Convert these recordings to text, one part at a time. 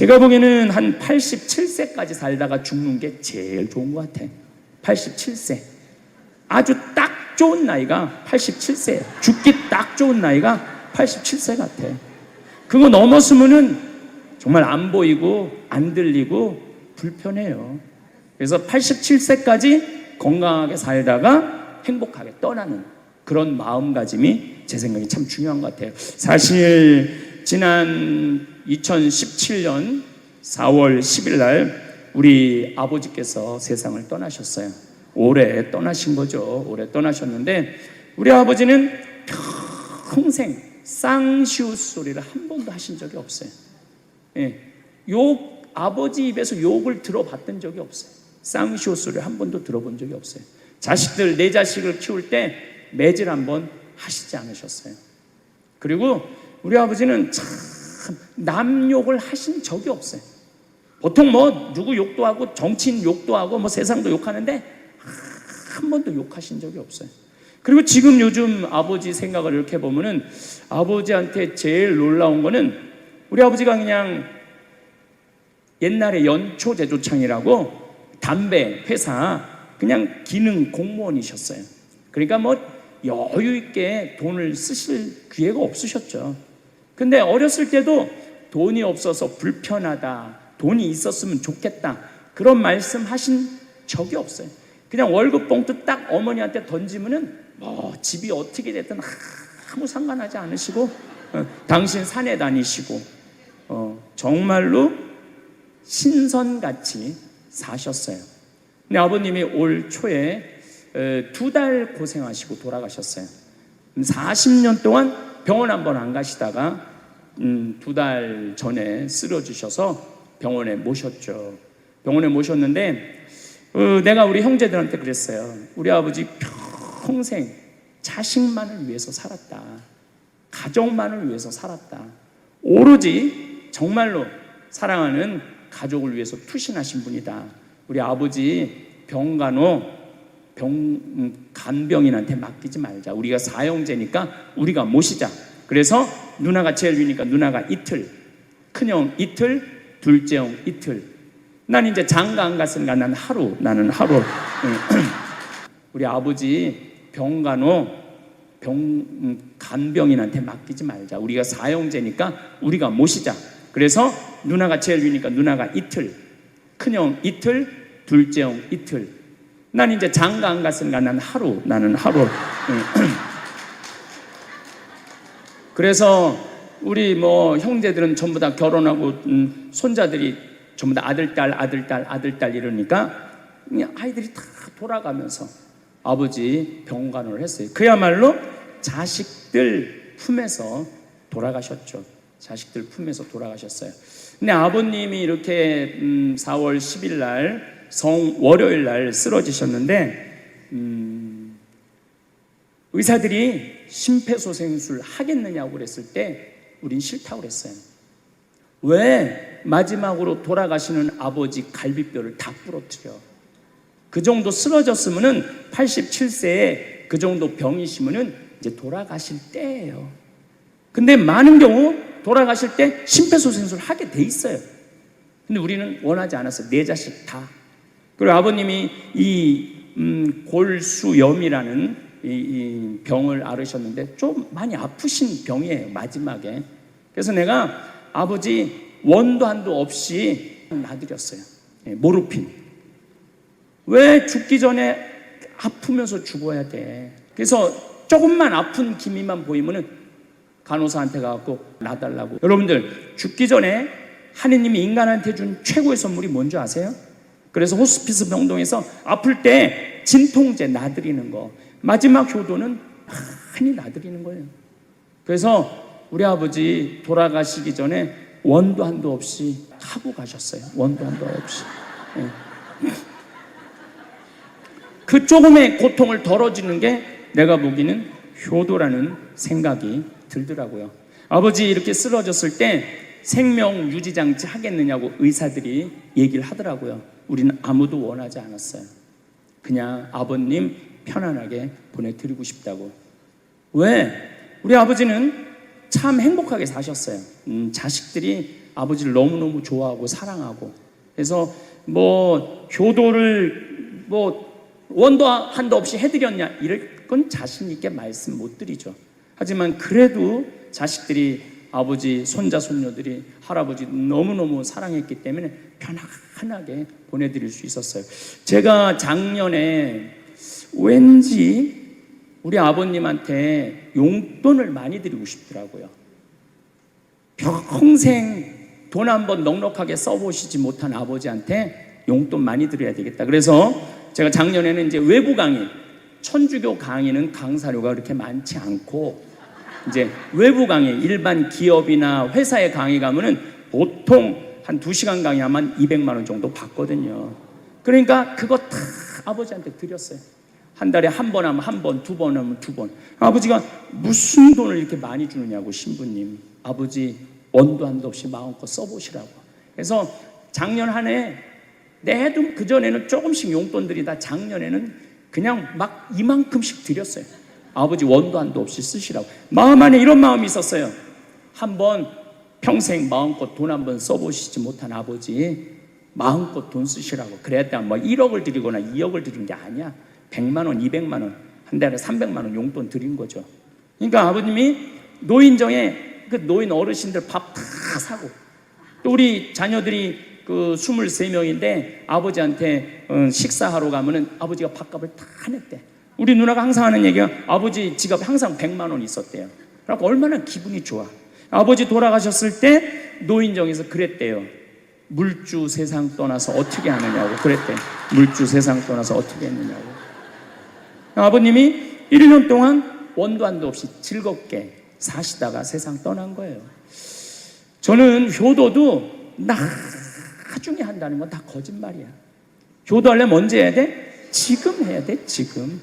제가 보기에는 한 87세까지 살다가 죽는 게 제일 좋은 것 같아. 87세. 아주 딱 좋은 나이가 87세예요. 죽기 딱 좋은 나이가 87세 같아. 그거 넘었으면은 정말 안 보이고 안 들리고 불편해요. 그래서 87세까지 건강하게 살다가 행복하게 떠나는 그런 마음가짐이 제 생각에 참 중요한 것 같아요. 사실 지난 2017년 4월 10일 날 우리 아버지께서 세상을 떠나셨어요. 올해 떠나신 거죠. 올해 떠나셨는데 우리 아버지는 평생 쌍시옷 소리를 한 번도 하신 적이 없어요. 아버지 입에서 욕을 들어봤던 적이 없어요. 쌍시옷 소리를 한 번도 들어본 적이 없어요. 자식들, 내 자식을 키울 때 매질 한 번 하시지 않으셨어요. 그리고 우리 아버지는 참 남 욕을 하신 적이 없어요. 보통 뭐 누구 욕도 하고 정치인 욕도 하고 뭐 세상도 욕하는데 한 번도 욕하신 적이 없어요. 그리고 지금 요즘 아버지 생각을 이렇게 보면은 아버지한테 제일 놀라운 거는 우리 아버지가 그냥 옛날에 연초제조창이라고 담배 회사 그냥 기능 공무원이셨어요. 그러니까 뭐 여유 있게 돈을 쓰실 기회가 없으셨죠. 근데 어렸을 때도 돈이 없어서 불편하다, 돈이 있었으면 좋겠다 그런 말씀 하신 적이 없어요. 그냥 월급 봉투 딱 어머니한테 던지면은 뭐 집이 어떻게 됐든 아무 상관하지 않으시고 당신 산에 다니시고 정말로 신선같이 사셨어요. 근데 아버님이 올 초에 2달 고생하시고 돌아가셨어요. 40년 동안 병원 한 번 안 가시다가 2달 전에 쓰러지셔서 병원에 모셨죠. 병원에 모셨는데 내가 우리 형제들한테 그랬어요. 우리 아버지 평생 자식만을 위해서 살았다. 가족만을 위해서 살았다. 오로지 정말로 사랑하는 가족을 위해서 투신하신 분이다. 우리 아버지 간병인한테 맡기지 말자. 우리가 사형제니까 우리가 모시자. 그래서 누나가 제일 위니까 누나가 이틀, 큰형 이틀, 둘째 형 이틀. 난 이제 장가 안 갔으니까 나는 하루. 우리 아버지 간병인한테 맡기지 말자. 우리가 사형제니까 우리가 모시자. 그래서 누나가 제일 위니까 누나가 이틀, 큰형 이틀, 둘째 형 이틀. 난 이제 장가 안 갔으니까 나는 하루. 그래서 우리 뭐 형제들은 전부 다 결혼하고 손자들이 전부 다 아들, 딸 이러니까 그냥 아이들이 다 돌아가면서 아버지 병간호를 했어요. 그야말로 자식들 품에서 돌아가셨죠. 자식들 품에서 돌아가셨어요. 근데 아버님이 이렇게 4월 10일 날 월요일 날 쓰러지셨는데 의사들이 심폐소생술 하겠느냐고 그랬을 때 우린 싫다고 그랬어요. 왜 마지막으로 돌아가시는 아버지 갈비뼈를 다 부러뜨려? 그 정도 쓰러졌으면은 87세에 그 정도 병이시면은 이제 돌아가실 때예요. 근데 많은 경우 돌아가실 때 심폐소생술 하게 돼 있어요. 근데 우리는 원하지 않았어요. 네 자식 다. 그리고 아버님이 이 골수염이라는 이 병을 앓으셨는데 좀 많이 아프신 병이에요. 마지막에. 그래서 내가 아버지 원도 한도 없이 놔드렸어요. 모르핀. 왜 죽기 전에 아프면서 죽어야 돼? 그래서 조금만 아픈 기미만 보이면은 간호사한테 가갖고 놔달라고. 여러분들 죽기 전에 하느님이 인간한테 준 최고의 선물이 뭔지 아세요? 그래서 호스피스 병동에서 아플 때 진통제 놔드리는 거, 마지막 효도는 많이 놔드리는 거예요. 그래서 우리 아버지 돌아가시기 전에 원도 한도 없이 하고 가셨어요. 원도 한도 없이. 그 조금의 고통을 덜어주는 게 내가 보기에는 효도라는 생각이 들더라고요. 아버지 이렇게 쓰러졌을 때 생명 유지장치 하겠느냐고 의사들이 얘기를 하더라고요. 우리는 아무도 원하지 않았어요. 그냥 아버님 편안하게 보내드리고 싶다고. 왜? 우리 아버지는 참 행복하게 사셨어요. 자식들이 아버지를 너무너무 좋아하고 사랑하고, 그래서 뭐 효도를 뭐 원도 한도 없이 해드렸냐 이럴 건 자신 있게 말씀 못 드리죠. 하지만 그래도 자식들이 아버지, 손자, 손녀들이 할아버지 너무너무 사랑했기 때문에 편안하게 보내드릴 수 있었어요. 제가 작년에 왠지 우리 아버님한테 용돈을 많이 드리고 싶더라고요. 평생 돈 한번 넉넉하게 써보시지 못한 아버지한테 용돈 많이 드려야 되겠다. 그래서 제가 작년에는 이제 외부 강의, 천주교 강의는 강사료가 그렇게 많지 않고 이제 외부 강의, 일반 기업이나 회사에 강의 가면은 보통 한 2시간 강의하면 200만 원 정도 받거든요. 그러니까 그거 다 아버지한테 드렸어요. 한 달에 한 번 하면 한 번, 두 번 하면 두 번. 아버지가 무슨 돈을 이렇게 많이 주느냐고, 신부님. 아버지 원도 한도 없이 마음껏 써보시라고. 그래서 작년 한 해 내도 그전에는 조금씩 용돈 드리다 작년에는 그냥 막 이만큼씩 드렸어요. 아버지 원도 한도 없이 쓰시라고. 마음 안에 이런 마음이 있었어요. 한번 평생 마음껏 돈 한번 써보시지 못한 아버지 마음껏 돈 쓰시라고. 그랬다 뭐 1억을 드리거나 2억을 드린 게 아니야. 100만 원, 200만 원, 한 달에 300만 원 용돈 드린 거죠. 그러니까 아버님이 노인정에 그 노인 어르신들 밥 다 사고, 또 우리 자녀들이 그 23명인데 아버지한테 식사하러 가면은 아버지가 밥값을 다 냈대. 우리 누나가 항상 하는 얘기가 아버지 지갑에 항상 100만 원 있었대요. 그러니까 얼마나 기분이 좋아. 아버지 돌아가셨을 때 노인정에서 그랬대요. 물주 세상 떠나서 어떻게 하느냐고 그랬대. 물주 세상 떠나서 어떻게 했느냐고. 아버님이 1년 동안 원도 한도 없이 즐겁게 사시다가 세상 떠난 거예요. 저는 효도도 나중에 한다는 건 다 거짓말이야. 효도하려면 언제 해야 돼? 지금 해야 돼, 지금.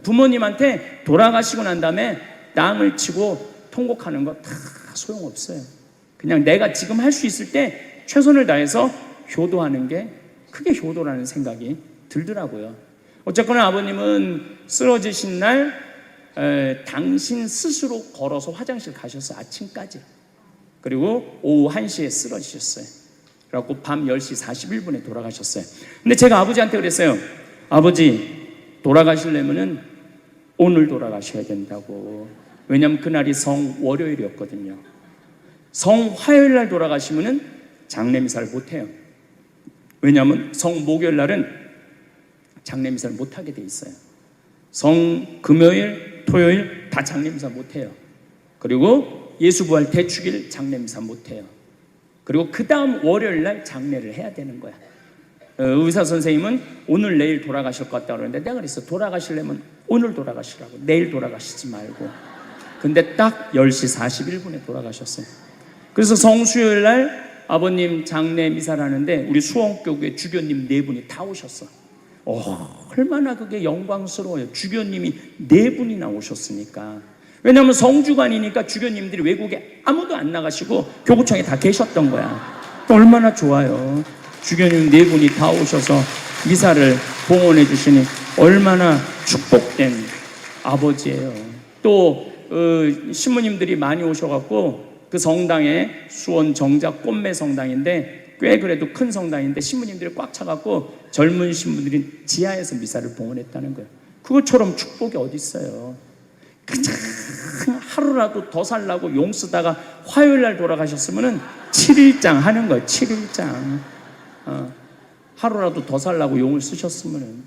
부모님한테 돌아가시고 난 다음에 땅을 치고 통곡하는 거 다 소용없어요. 그냥 내가 지금 할 수 있을 때 최선을 다해서 효도하는 게 그게 효도라는 생각이 들더라고요. 어쨌거나 아버님은 쓰러지신 날 당신 스스로 걸어서 화장실 가셔서 아침까지, 그리고 오후 1시에 쓰러지셨어요. 그래갖고 밤 10시 41분에 돌아가셨어요. 근데 제가 아버지한테 그랬어요. 아버지 돌아가시려면은 오늘 돌아가셔야 된다고. 왜냐하면 그날이 성월요일이었거든요. 성화요일 날 돌아가시면은 장례미사를 못해요. 왜냐하면 성목요일 날은 장례미사를 못하게 돼 있어요. 성금요일, 토요일 다 장례미사 못해요. 그리고 예수부활 대축일 장례미사 못해요. 그리고 그 다음 월요일 날 장례를 해야 되는 거야. 의사 선생님은 오늘 내일 돌아가실 것 같다고 그러는데 내가 그랬어. 돌아가시려면 오늘 돌아가시라고, 내일 돌아가시지 말고. 근데 딱 10시 41분에 돌아가셨어요. 그래서 성수요일 날 아버님 장례 미사를 하는데 우리 수원교회 주교님 4분이 다 오셨어. 얼마나 그게 영광스러워요. 주교님이 4분이나 오셨으니까. 왜냐하면 성주관이니까 주교님들이 외국에 아무도 안 나가시고 교구청에 다 계셨던 거야. 얼마나 좋아요. 주교님 4분이 다 오셔서 미사를 봉헌해 주시니 얼마나 축복된 아버지예요. 또 신부님들이 많이 오셔갖고 그 성당에 수원 정작 꽃매 성당인데 꽤 그래도 큰 성당인데 신부님들이 꽉 차갖고 젊은 신부들이 지하에서 미사를 봉헌했다는 거예요. 그것처럼 축복이 어디 있어요. 그냥 하루라도 더 살라고 용 쓰다가 화요일 날 돌아가셨으면은 7일장 하는 거예요. 7일장. 하루라도 더 살라고 용을 쓰셨으면은.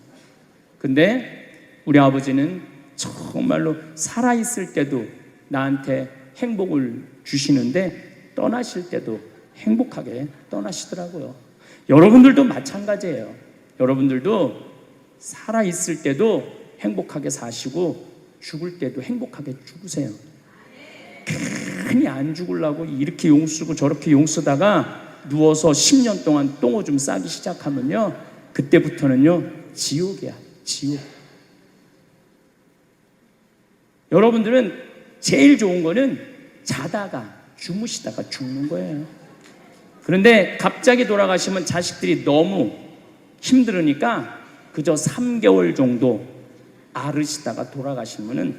근데 우리 아버지는 정말로 살아있을 때도 나한테 행복을 주시는데 떠나실 때도 행복하게 떠나시더라고요. 여러분들도 마찬가지예요. 여러분들도 살아있을 때도 행복하게 사시고 죽을 때도 행복하게 죽으세요. 괜히 안 죽으려고 이렇게 용 쓰고 저렇게 용 쓰다가 누워서 10년 동안 똥오줌 싸기 시작하면요, 그때부터는요 지옥이야, 지옥. 여러분들은 제일 좋은 거는 자다가 주무시다가 죽는 거예요. 그런데 갑자기 돌아가시면 자식들이 너무 힘들으니까 그저 3개월 정도 앓으시다가 돌아가시면은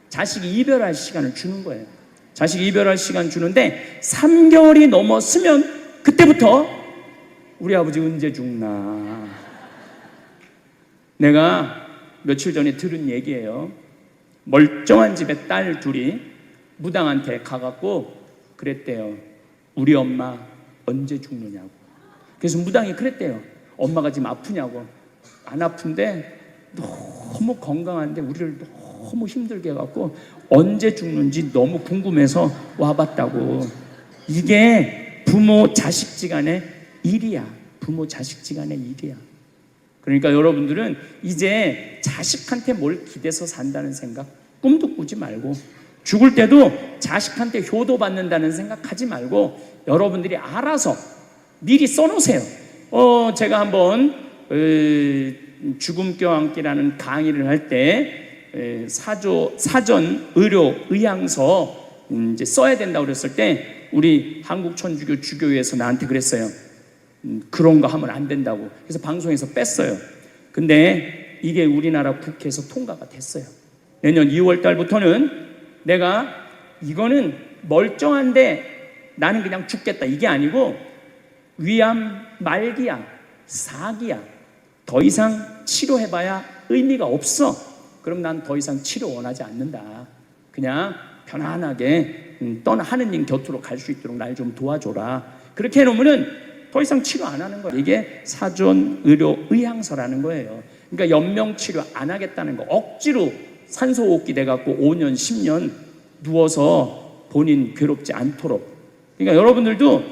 자식이 이별할 시간을 주는 거예요. 자식 이별할 시간 주는데 3개월이 넘었으면 그때부터 우리 아버지 언제 죽나. 내가 며칠 전에 들은 얘기예요. 멀쩡한 집에 딸 둘이 무당한테 가갖고 그랬대요. 우리 엄마 언제 죽느냐고. 그래서 무당이 그랬대요. 엄마가 지금 아프냐고. 안 아픈데 너무 건강한데 우리를 너무 힘들게 해갖고 언제 죽는지 너무 궁금해서 와봤다고. 이게 부모 자식지간의 일이야. 부모 자식지간의 일이야. 그러니까 여러분들은 이제 자식한테 뭘 기대서 산다는 생각 꿈도 꾸지 말고, 죽을 때도 자식한테 효도받는다는 생각하지 말고 여러분들이 알아서 미리 써놓으세요. 제가 한번 죽음과 함께라는 강의를 할 때 사전 의료 의향서 이제 써야 된다고 그랬을 때 우리 한국천주교 주교회에서 나한테 그랬어요. 그런 거 하면 안 된다고. 그래서 방송에서 뺐어요. 근데 이게 우리나라 국회에서 통과가 됐어요. 내년 2월 달부터는 내가 이거는 멀쩡한데 나는 그냥 죽겠다 이게 아니고 위암 말기야, 사기야, 더 이상 치료해봐야 의미가 없어. 그럼 난 더 이상 치료 원하지 않는다. 그냥 편안하게 하느님 곁으로 갈 수 있도록 날 좀 도와줘라. 그렇게 해놓으면은 더 이상 치료 안 하는 거예요. 이게 사전 의료 의향서라는 거예요. 그러니까 연명 치료 안 하겠다는 거. 억지로 산소호흡기 돼갖고 5년 10년 누워서 본인 괴롭지 않도록. 그러니까 여러분들도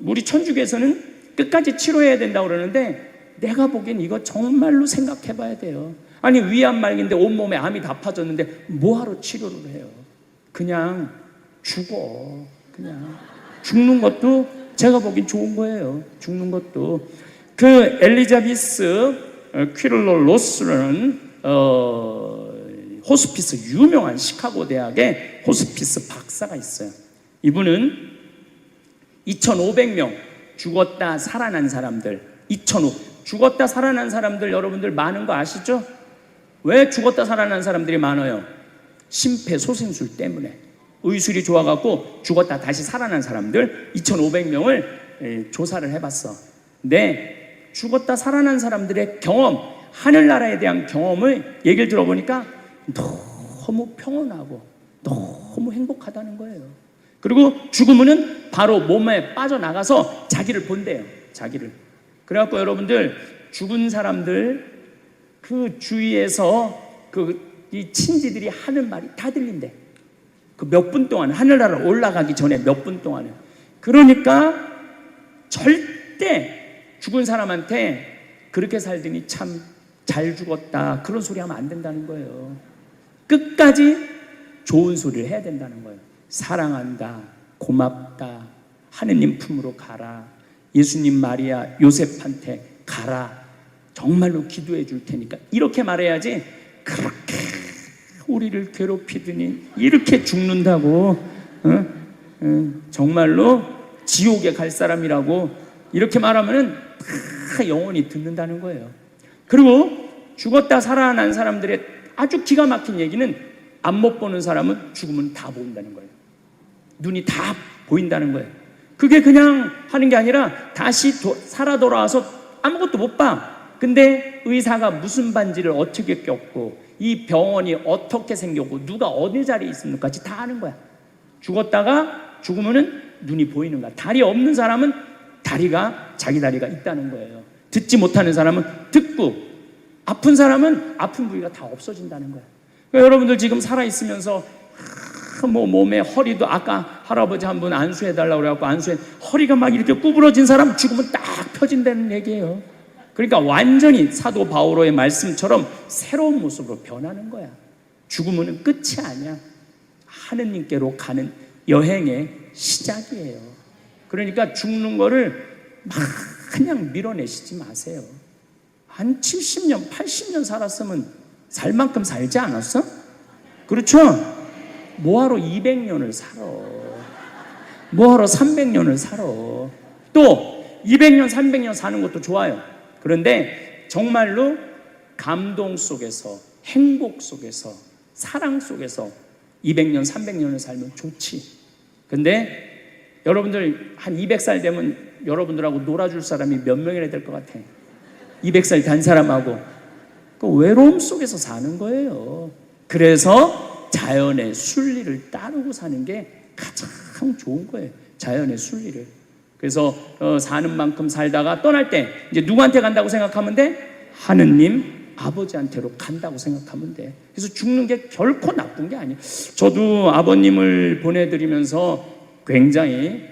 우리 천주교에서는 끝까지 치료해야 된다고 그러는데 내가 보기엔 이거 정말로 생각해 봐야 돼요. 아니 위암 말기인데 온몸에 암이 다 파졌는데 뭐하러 치료를 해요. 그냥 죽어. 그냥 죽는 것도 제가 보기엔 좋은 거예요. 죽는 것도. 그 엘리자베스 퀴를러 로스라는 호스피스 유명한 시카고 대학의 호스피스 박사가 있어요. 이분은 2,500명 죽었다 살아난 사람들, 죽었다 살아난 사람들 여러분들 많은 거 아시죠? 왜 죽었다 살아난 사람들이 많아요? 심폐소생술 때문에. 의술이 좋아갖고 죽었다 다시 살아난 사람들 2,500명을 조사를 해봤어. 근데 죽었다 살아난 사람들의 경험, 하늘나라에 대한 경험을 얘기를 들어보니까 너무 평온하고 너무 행복하다는 거예요. 그리고 죽으면은 바로 몸에 빠져나가서 자기를 본대요. 자기를. 그래갖고 여러분들 죽은 사람들 그 주위에서 이 친지들이 하는 말이 다 들린대. 그 몇 분 동안 하늘나라 올라가기 전에 몇 분 동안에. 그러니까 절대 죽은 사람한테 그렇게 살더니 참 잘 죽었다 그런 소리 하면 안 된다는 거예요. 끝까지 좋은 소리를 해야 된다는 거예요. 사랑한다, 고맙다, 하느님 품으로 가라, 예수님 마리아 요셉한테 가라, 정말로 기도해 줄 테니까 이렇게 말해야지. 그렇게 우리를 괴롭히더니 이렇게 죽는다고 정말로 지옥에 갈 사람이라고 이렇게 말하면은 다 영원히 듣는다는 거예요. 그리고 죽었다 살아난 사람들의 아주 기가 막힌 얘기는 앞 못 보는 사람은 죽으면 다 보인다는 거예요. 눈이 다 보인다는 거예요. 그게 그냥 하는 게 아니라 다시 살아 돌아와서 아무것도 못 봐. 근데 의사가 무슨 반지를 어떻게 꼈고 이 병원이 어떻게 생겼고 누가 어디 자리에 있습니까? 다 아는 거야. 죽었다가 죽으면은 눈이 보이는 거야. 다리 없는 사람은 다리가 자기 다리가 있다는 거예요. 듣지 못하는 사람은 듣고, 아픈 사람은 아픈 부위가 다 없어진다는 거야. 그러니까 여러분들 지금 살아있으면서 몸에 허리도 아까 할아버지 한 분 안수해달라고 그래갖고 허리가 막 이렇게 구부러진 사람 죽으면 딱 펴진다는 얘기예요. 그러니까 완전히 사도 바오로의 말씀처럼 새로운 모습으로 변하는 거야. 죽으면 끝이 아니야. 하느님께로 가는 여행의 시작이에요. 그러니까 죽는 거를 막 그냥 밀어내시지 마세요. 한 70년, 80년 살았으면 살 만큼 살지 않았어? 그렇죠? 뭐하러 200년을 살아? 뭐하러 300년을 살아? 또 200년, 300년 사는 것도 좋아요. 그런데 정말로 감동 속에서, 행복 속에서, 사랑 속에서 200년, 300년을 살면 좋지. 근데 여러분들 한 200살 되면 여러분들하고 놀아줄 사람이 몇 명이나 될 것 같아? 200살 단 사람하고. 그 외로움 속에서 사는 거예요. 그래서 자연의 순리를 따르고 사는 게 가장 좋은 거예요. 자연의 순리를. 그래서 사는 만큼 살다가 떠날 때 이제 누구한테 간다고 생각하면 돼? 하느님 아버지한테로 간다고 생각하면 돼. 그래서 죽는 게 결코 나쁜 게 아니에요. 저도 아버님을 보내드리면서 굉장히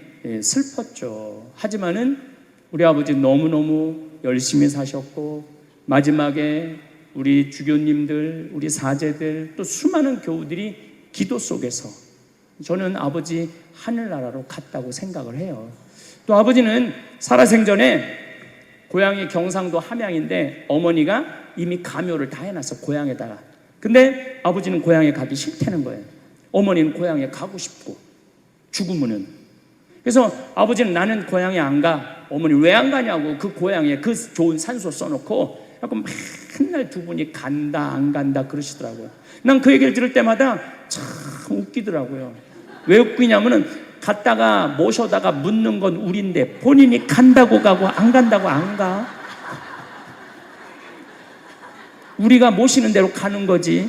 슬펐죠. 하지만은 우리 아버지 너무너무 열심히 사셨고, 마지막에 우리 주교님들, 우리 사제들, 또 수많은 교우들이 기도 속에서 저는 아버지 하늘나라로 갔다고 생각을 해요. 또 아버지는 살아생전에 고향이 경상도 함양인데 어머니가 이미 가묘를 다 해놨어, 고향에다가. 근데 아버지는 고향에 가기 싫다는 거예요. 어머니는 고향에 가고 싶고, 죽으면은. 그래서 아버지는 나는 고향에 안 가. 어머니 왜 안 가냐고, 그 고향에 그 좋은 산소 써놓고 맨날 두 분이 간다 안 간다 그러시더라고요. 난 그 얘기를 들을 때마다 참 웃기더라고요. 왜 웃기냐면은 갔다가 모셔다가 묻는 건 우린데 본인이 간다고 가고 안 간다고 안 가. 우리가 모시는 대로 가는 거지.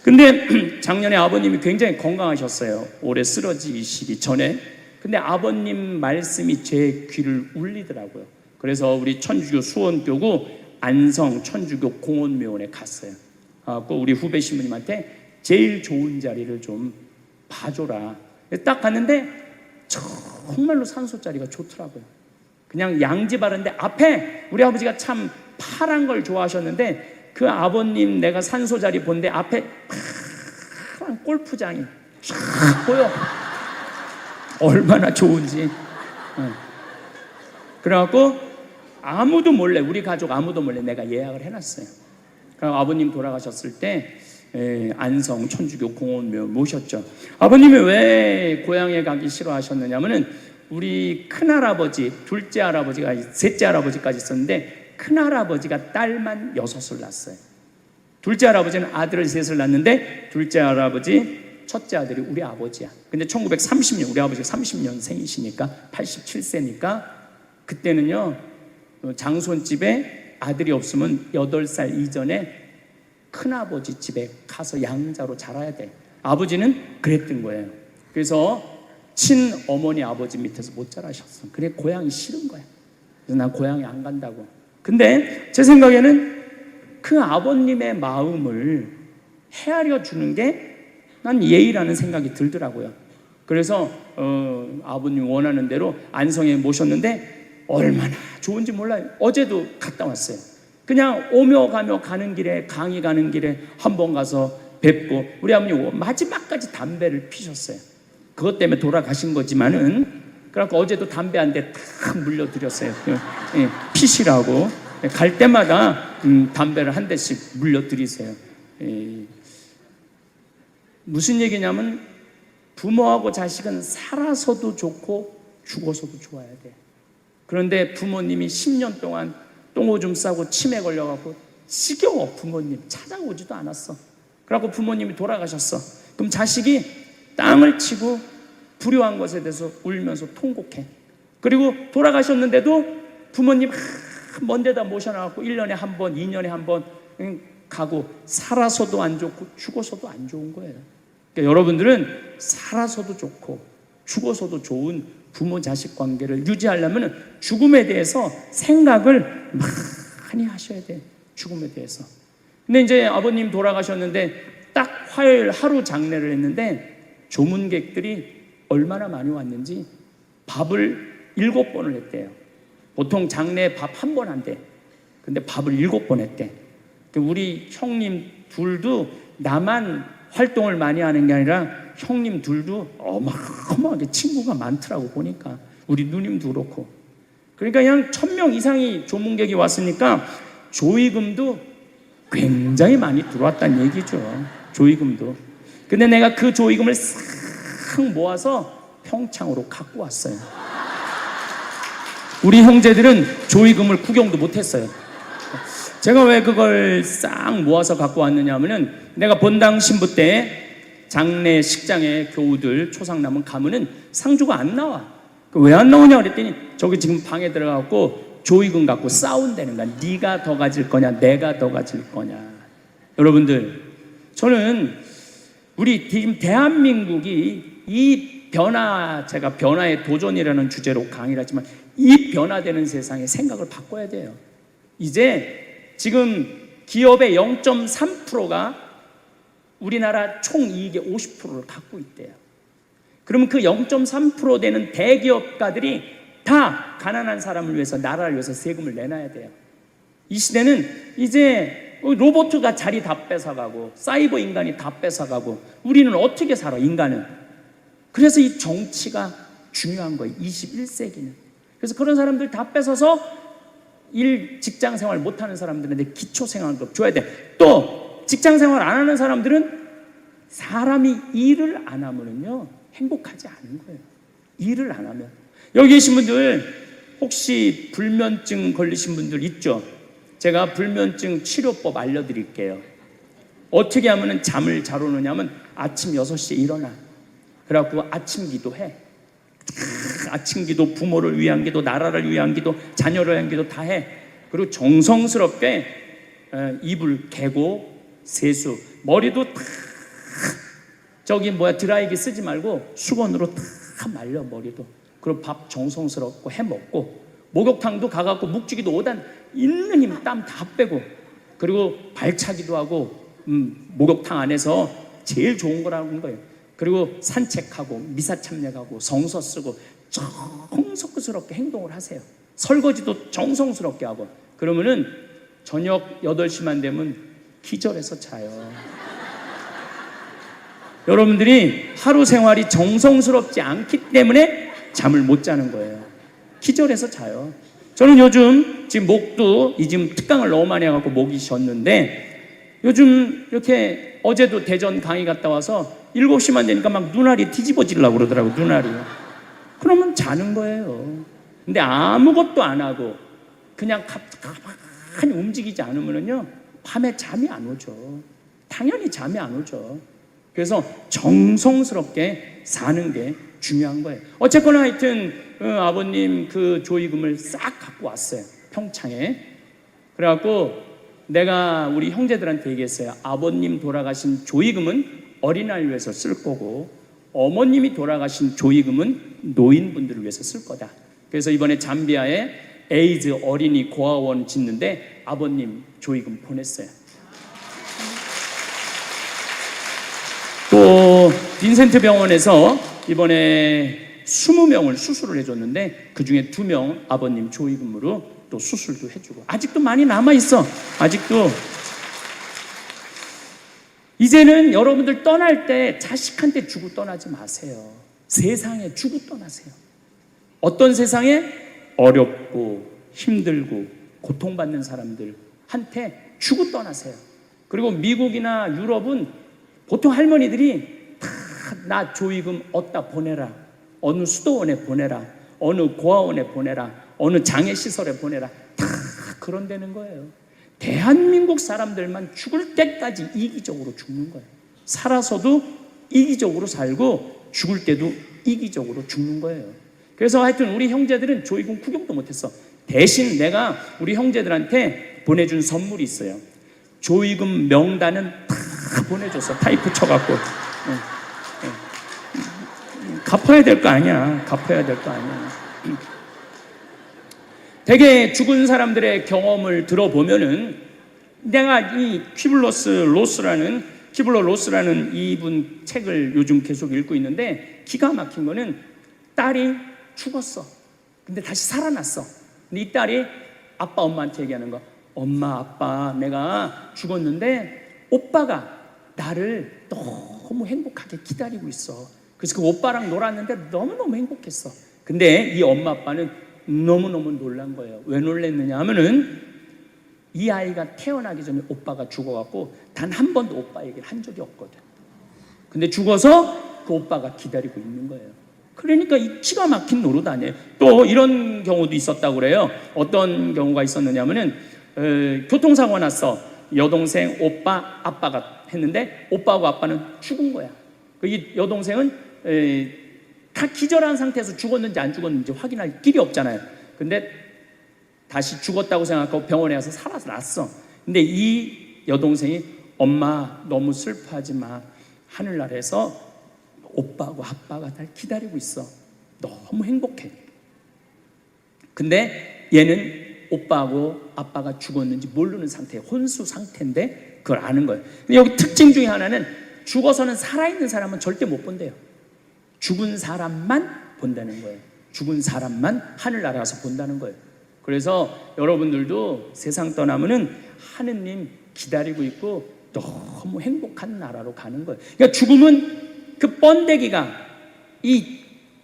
근데 작년에 아버님이 굉장히 건강하셨어요. 올해 쓰러지시기 전에. 근데 아버님 말씀이 제 귀를 울리더라고요. 그래서 우리 천주교 수원교구 안성 천주교 공원묘원에 갔어요. 꼭 우리 후배 신부님한테 제일 좋은 자리를 좀 봐줘라. 딱 갔는데 정말로 산소 자리가 좋더라고요. 그냥 양지 바른데 앞에 우리 아버지가 참 파란 걸 좋아하셨는데 그 아버님 내가 산소 자리 본데 앞에 파란 골프장이 쫙 보여. 얼마나 좋은지. 그래갖고 아무도 몰래, 우리 가족 아무도 몰래 내가 예약을 해놨어요. 그럼 아버님 돌아가셨을 때 안성 천주교 공원묘 모셨죠. 아버님이 왜 고향에 가기 싫어하셨느냐면은 우리 큰할아버지, 둘째 할아버지가, 셋째 할아버지까지 있었는데 큰할아버지가 딸만 6을 낳았어요. 둘째 할아버지는 아들을 3을 낳았는데 둘째 할아버지 첫째 아들이 우리 아버지야. 근데 1930년, 우리 아버지가 30년생이시니까 87세니까 그때는요 장손집에 아들이 없으면 8살 이전에 큰아버지 집에 가서 양자로 자라야 돼. 아버지는 그랬던 거예요. 그래서 친어머니 아버지 밑에서 못 자라셨어. 그래 고향이 싫은 거야. 그래서 난 고향에 안 간다고. 근데 제 생각에는 그 아버님의 마음을 헤아려 주는 게 난 예의라는 생각이 들더라고요. 그래서 아버님 원하는 대로 안성에 모셨는데 얼마나 좋은지 몰라요. 어제도 갔다 왔어요. 그냥 오며 가며 가는 길에, 강의 가는 길에 한번 가서 뵙고, 우리 아버님 마지막까지 담배를 피셨어요. 그것 때문에 돌아가신 거지만은, 그래갖고 어제도 담배 한 대 탁 물려드렸어요. 피시라고. 갈 때마다 담배를 한 대씩 물려드리세요. 무슨 얘기냐면 부모하고 자식은 살아서도 좋고 죽어서도 좋아야 돼. 그런데 부모님이 10년 동안 똥오줌 싸고 치매 걸려갖고 지겨워. 부모님 찾아오지도 않았어. 그래갖고 부모님이 돌아가셨어. 그럼 자식이 땅을 치고 불효한 것에 대해서 울면서 통곡해. 그리고 돌아가셨는데도 부모님 먼 데다 모셔놔갖고 1년에 한 번, 2년에 한 번 가고, 살아서도 안 좋고 죽어서도 안 좋은 거예요. 그러니까 여러분들은 살아서도 좋고 죽어서도 좋은 부모 자식 관계를 유지하려면 죽음에 대해서 생각을 많이 하셔야 돼. 죽음에 대해서. 근데 이제 아버님 돌아가셨는데 딱 화요일 하루 장례를 했는데 조문객들이 얼마나 많이 왔는지 밥을 7번을 했대요. 보통 장례 밥 1번 한대. 근데 밥을 7번 했대. 우리 형님 둘도 나만 활동을 많이 하는 게 아니라 형님 둘도 어마어마하게 친구가 많더라고 보니까. 우리 누님도 그렇고. 그러니까 그냥 1000명 이상이 조문객이 왔으니까 조의금도 굉장히 많이 들어왔다는 얘기죠. 조의금도. 근데 내가 그 조의금을 싹 모아서 평창으로 갖고 왔어요. 우리 형제들은 조의금을 구경도 못했어요. 제가 왜 그걸 싹 모아서 갖고 왔느냐 하면은 내가 본당 신부 때 장례식장에 교우들 초상남은 가면은 상주가 안 나와. 왜 안 나오냐 그랬더니 저기 지금 방에 들어가고 조이금 갖고 싸운다는 거야. 네가 더 가질 거냐 내가 더 가질 거냐. 여러분들, 저는 우리 지금 대한민국이 이 변화, 제가 변화의 도전이라는 주제로 강의를 하지만 이 변화되는 세상에 생각을 바꿔야 돼요. 이제 지금 기업의 0.3%가 우리나라 총이익의 50%를 갖고 있대요. 그러면 그 0.3% 되는 대기업가들이 다 가난한 사람을 위해서, 나라를 위해서 세금을 내놔야 돼요. 이 시대는 이제 로봇가 자리 다 뺏어가고 사이버 인간이 다 뺏어가고 우리는 어떻게 살아, 인간은. 그래서 이 정치가 중요한 거예요, 21세기는. 그래서 그런 사람들 다 뺏어서 직장 생활 못하는 사람들한테 기초생활급 줘야 돼. 또 직장 생활 안 하는 사람들은 사람이 일을 안 하면은요 행복하지 않은 거예요. 일을 안 하면. 여기 계신 분들 혹시 불면증 걸리신 분들 있죠? 제가 불면증 치료법 알려드릴게요. 어떻게 하면 잠을 잘 오느냐면 아침 6시에 일어나. 그래갖고 아침 기도해. 아침 기도, 부모를 위한 기도, 나라를 위한 기도, 자녀를 위한 기도 다 해. 그리고 정성스럽게 이불 개고 세수, 머리도 다 드라이기 쓰지 말고 수건으로 다 말려, 머리도. 그리고 밥 정성스럽고 해 먹고, 목욕탕도 가갖고 묵직이도 5단 있는 힘 땀 다 빼고, 그리고 발차기도 하고 목욕탕 안에서 제일 좋은 거라는 거예요. 그리고 산책하고 미사 참여하고 성서 쓰고 정성스럽게 행동을 하세요. 설거지도 정성스럽게 하고. 그러면은 저녁 8시만 되면 기절해서 자요. 여러분들이 하루 생활이 정성스럽지 않기 때문에 잠을 못 자는 거예요. 기절해서 자요. 저는 요즘 지금 목도 지금 특강을 너무 많이 해갖고 목이 쉬었는데, 요즘 이렇게 어제도 대전 강의 갔다 와서 7시만 되니까 막 눈알이 뒤집어지려고 그러더라고요. 눈알이. 그러면 자는 거예요. 근데 아무것도 안 하고 그냥 가만히 움직이지 않으면요 밤에 잠이 안 오죠. 당연히 잠이 안 오죠. 그래서 정성스럽게 사는 게 중요한 거예요. 어쨌거나 하여튼 아버님 그 조의금을 싹 갖고 왔어요, 평창에. 그래갖고 내가 우리 형제들한테 얘기했어요. 아버님 돌아가신 조의금은 어린아이를 위해서 쓸 거고, 어머님이 돌아가신 조의금은 노인분들을 위해서 쓸 거다. 그래서 이번에 잠비아에 에이즈 어린이 고아원 짓는데 아버님 조의금 보냈어요. 또 빈센트 병원에서 이번에 20명을 수술을 해줬는데 그 중에 2명 아버님 조의금으로 또 수술도 해주고. 아직도 많이 남아있어. 아직도. 이제는 여러분들 떠날 때 자식한테 주고 떠나지 마세요. 세상에 주고 떠나세요. 어떤 세상에? 어렵고 힘들고 고통받는 사람들한테 주고 떠나세요. 그리고 미국이나 유럽은 보통 할머니들이 다 나 조의금 어디다 보내라, 어느 수도원에 보내라, 어느 고아원에 보내라, 어느 장애시설에 보내라, 다 그런다는 거예요. 대한민국 사람들만 죽을 때까지 이기적으로 죽는 거예요. 살아서도 이기적으로 살고 죽을 때도 이기적으로 죽는 거예요. 그래서 하여튼 우리 형제들은 조의금 구경도 못했어. 대신 내가 우리 형제들한테 보내준 선물이 있어요. 조의금 명단은 다 보내줬어. 타이프 쳐갖고. 갚아야 될 거 아니야. 갚아야 될 거 아니야. 되게 죽은 사람들의 경험을 들어보면은, 내가 이 퀴블러 로스라는 이분 책을 요즘 계속 읽고 있는데, 기가 막힌 거는 딸이 죽었어. 근데 다시 살아났어. 근데 이 딸이 아빠 엄마한테 얘기하는 거. 엄마 아빠 내가 죽었는데 오빠가 나를 너무 행복하게 기다리고 있어. 그래서 그 오빠랑 놀았는데 너무너무 행복했어. 근데 이 엄마 아빠는 너무너무 놀란 거예요. 왜 놀랬느냐 하면은 이 아이가 태어나기 전에 오빠가 죽어갖고 단 한 번도 오빠 얘기를 한 적이 없거든. 근데 죽어서 그 오빠가 기다리고 있는 거예요. 그러니까 이 기가 막힌 노릇 아니에요. 또 이런 경우도 있었다고 그래요. 어떤 경우가 있었느냐면은 교통사고 났어. 여동생, 오빠, 아빠가 했는데 오빠하고 아빠는 죽은 거야. 이 여동생은 다 기절한 상태에서 죽었는지 안 죽었는지 확인할 길이 없잖아요. 근데 다시 죽었다고 생각하고 병원에 가서 살아났어. 근데 이 여동생이 엄마 너무 슬퍼하지 마. 하늘나라에서 오빠하고 아빠가 날 기다리고 있어. 너무 행복해. 근데 얘는 오빠하고 아빠가 죽었는지 모르는 상태, 혼수 상태인데 그걸 아는 거예요. 근데 여기 특징 중에 하나는 죽어서는 살아있는 사람은 절대 못 본대요. 죽은 사람만 본다는 거예요. 죽은 사람만 하늘나라 가서 본다는 거예요. 그래서 여러분들도 세상 떠나면은 하느님 기다리고 있고 너무 행복한 나라로 가는 거예요. 그러니까 죽음은 그 번데기가 이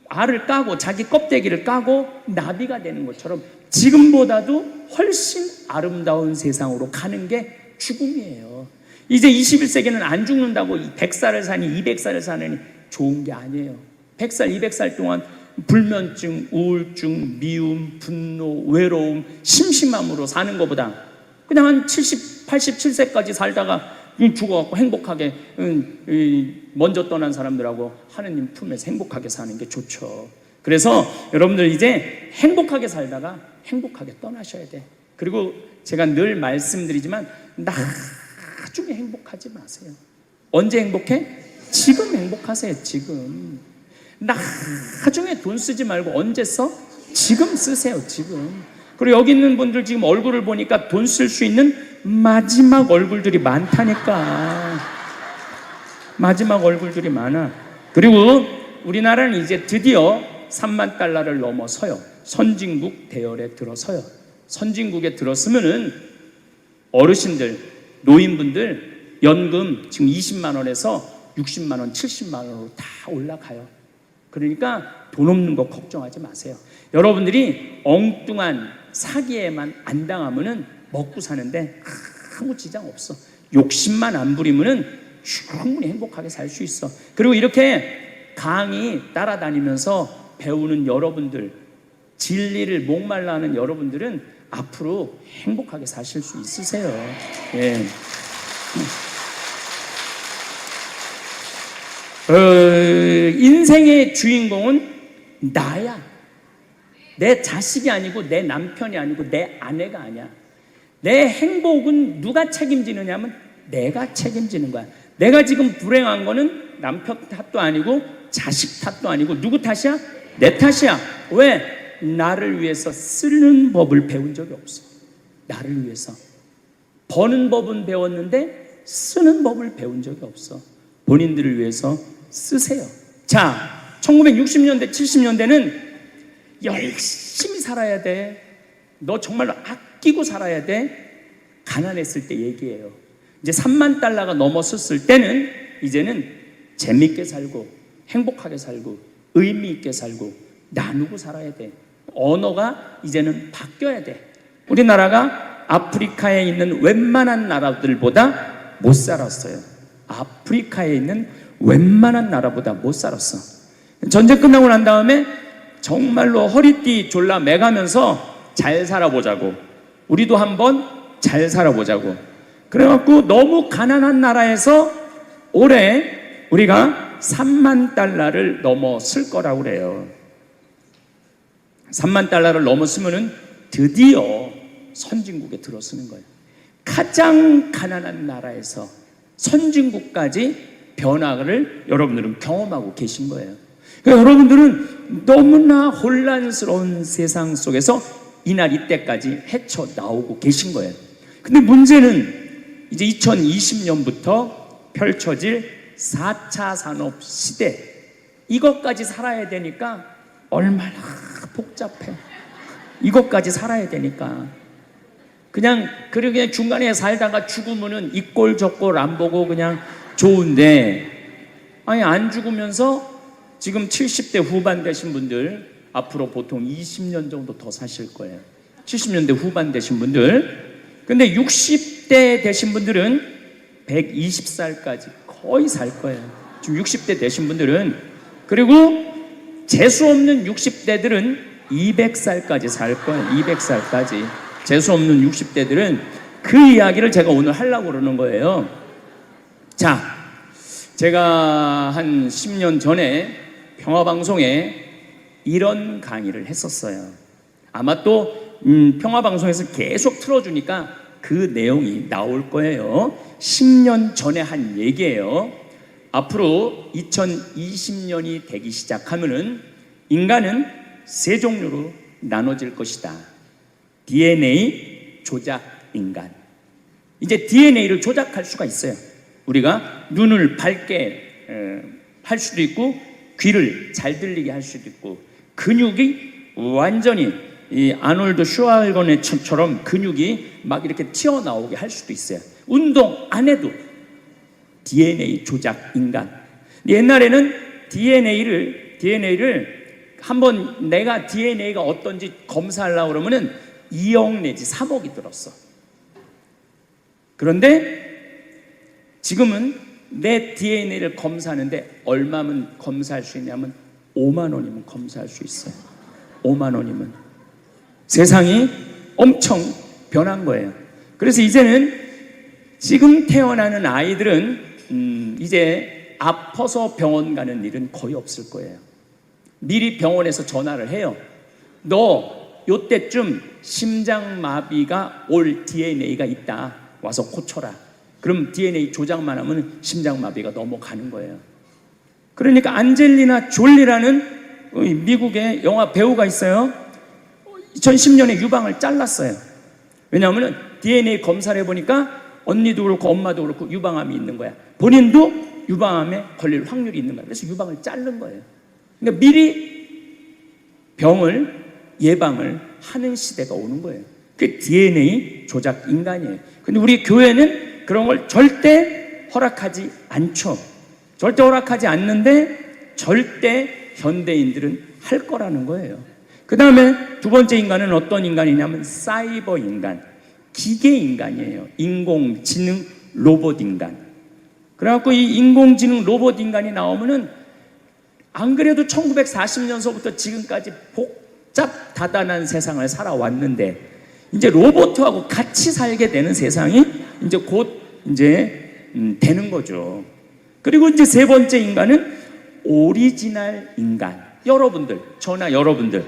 알을 까고 자기 껍데기를 까고 나비가 되는 것처럼 지금보다도 훨씬 아름다운 세상으로 가는 게 죽음이에요. 이제 21세기는 안 죽는다고 100살을 사니 200살을 사느니 좋은 게 아니에요. 100살, 200살 동안 불면증, 우울증, 미움, 분노, 외로움, 심심함으로 사는 것보다 그냥 한 70, 87세까지 살다가 죽어갖고 행복하게 먼저 떠난 사람들하고 하느님 품에서 행복하게 사는 게 좋죠. 그래서 여러분들 이제 행복하게 살다가 행복하게 떠나셔야 돼. 그리고 제가 늘 말씀드리지만 나중에 행복하지 마세요. 언제 행복해? 지금 행복하세요. 지금. 나중에 돈 쓰지 말고 언제 써? 지금 쓰세요. 지금. 그리고 여기 있는 분들 지금 얼굴을 보니까 돈 쓸 수 있는 마지막 얼굴들이 많다니까. 마지막 얼굴들이 많아. 그리고 우리나라는 이제 드디어 3만 달러를 넘어서요. 선진국 대열에 들어서요. 선진국에 들었으면은 어르신들, 노인분들 연금 지금 20만 원에서 60만 원, 70만 원으로 다 올라가요. 그러니까 돈 없는 거 걱정하지 마세요. 여러분들이 엉뚱한 사기에만 안 당하면은 먹고 사는데 아무 지장 없어. 욕심만 안 부리면은 충분히 행복하게 살 수 있어. 그리고 이렇게 강의 따라다니면서 배우는 여러분들, 진리를 목말라 하는 여러분들은 앞으로 행복하게 사실 수 있으세요. 예. 인생의 주인공은 나야. 내 자식이 아니고 내 남편이 아니고 내 아내가 아니야. 내 행복은 누가 책임지느냐면 내가 책임지는 거야. 내가 지금 불행한 거는 남편 탓도 아니고 자식 탓도 아니고 누구 탓이야? 내 탓이야. 왜? 나를 위해서 쓰는 법을 배운 적이 없어. 나를 위해서. 버는 법은 배웠는데 쓰는 법을 배운 적이 없어. 본인들을 위해서 쓰세요. 자, 1960년대, 70년대는 열심히 살아야 돼. 너 정말로 아끼고 살아야 돼. 가난했을 때 얘기예요. 이제 3만 달러가 넘었을 때는 이제는 재밌게 살고 행복하게 살고 의미 있게 살고 나누고 살아야 돼. 언어가 이제는 바뀌어야 돼. 우리나라가 아프리카에 있는 웬만한 나라들보다 못 살았어요. 아프리카에 있는 웬만한 나라보다 못 살았어. 전쟁 끝나고 난 다음에 정말로 허리띠 졸라 매가면서 잘 살아보자고. 우리도 한번 잘 살아보자고. 그래갖고 너무 가난한 나라에서 올해 우리가 3만 달러를 넘었을 거라고 그래요. 3만 달러를 넘었으면은 드디어 선진국에 들어서는 거예요. 가장 가난한 나라에서 선진국까지 변화를 여러분들은 경험하고 계신 거예요. 그러니까 여러분들은 너무나 혼란스러운 세상 속에서 이날 이때까지 헤쳐 나오고 계신 거예요. 근데 문제는 이제 2020년부터 펼쳐질 4차 산업 시대, 이것까지 살아야 되니까 얼마나 복잡해. 이것까지 살아야 되니까 그냥 그러게 중간에 살다가 죽으면은 이 꼴 저 꼴 안 보고 그냥 좋은데, 아니 안 죽으면서 지금 70대 후반 되신 분들 앞으로 보통 20년 정도 더 사실 거예요. 70년대 후반 되신 분들. 근데 60대 되신 분들은 120살까지 거의 살 거예요. 지금 60대 되신 분들은. 그리고 재수 없는 60대들은 200살까지 살 거예요. 200살까지. 재수 없는 60대들은 그 이야기를 제가 오늘 하려고 그러는 거예요. 자, 제가 한 10년 전에 평화방송에 이런 강의를 했었어요. 아마 또 평화방송에서 계속 틀어주니까 그 내용이 나올 거예요. 10년 전에 한 얘기예요. 앞으로 2020년이 되기 시작하면은 인간은 세 종류로 나눠질 것이다. DNA 조작 인간. 이제 DNA를 조작할 수가 있어요. 우리가 눈을 밝게 할 수도 있고, 귀를 잘 들리게 할 수도 있고, 근육이 완전히 이 아놀드 슈왈거네처럼 근육이 막 이렇게 튀어나오게 할 수도 있어요. 운동 안 해도 DNA 조작 인간. 옛날에는 DNA를 한번 내가 DNA가 어떤지 검사하려고 그러면은 2억 내지 3억이 들었어. 그런데 지금은 내 DNA를 검사하는데 얼마면 검사할 수 있냐면 5만 원이면 검사할 수 있어요. 5만 원이면. 세상이 엄청 변한 거예요. 그래서 이제는 지금 태어나는 아이들은 이제 아파서 병원 가는 일은 거의 없을 거예요. 미리 병원에서 전화를 해요. 너 요때쯤 심장마비가 올 DNA가 있다. 와서 고쳐라. 그럼 DNA 조작만 하면 심장마비가 넘어가는 거예요. 그러니까 안젤리나 졸리라는 미국의 영화 배우가 있어요. 2010년에 유방을 잘랐어요. 왜냐하면 DNA 검사를 해보니까 언니도 그렇고 엄마도 그렇고 유방암이 있는 거야. 본인도 유방암에 걸릴 확률이 있는 거야. 그래서 유방을 자른 거예요. 그러니까 미리 병을 예방을 하는 시대가 오는 거예요. 그게 DNA 조작 인간이에요. 근데 우리 교회는 그런 걸 절대 허락하지 않죠. 절대 허락하지 않는데 절대 현대인들은 할 거라는 거예요. 그 다음에 두 번째 인간은 어떤 인간이냐면 사이버 인간, 기계 인간이에요. 인공지능 로봇 인간. 그래갖고 이 인공지능 로봇 인간이 나오면은 안 그래도 1940년서부터 지금까지 복잡 다단한 세상을 살아왔는데 이제 로봇하고 같이 살게 되는 세상이 이제 곧 이제 되는 거죠. 그리고 이제 세 번째 인간은 오리지널 인간. 여러분들, 저나 여러분들.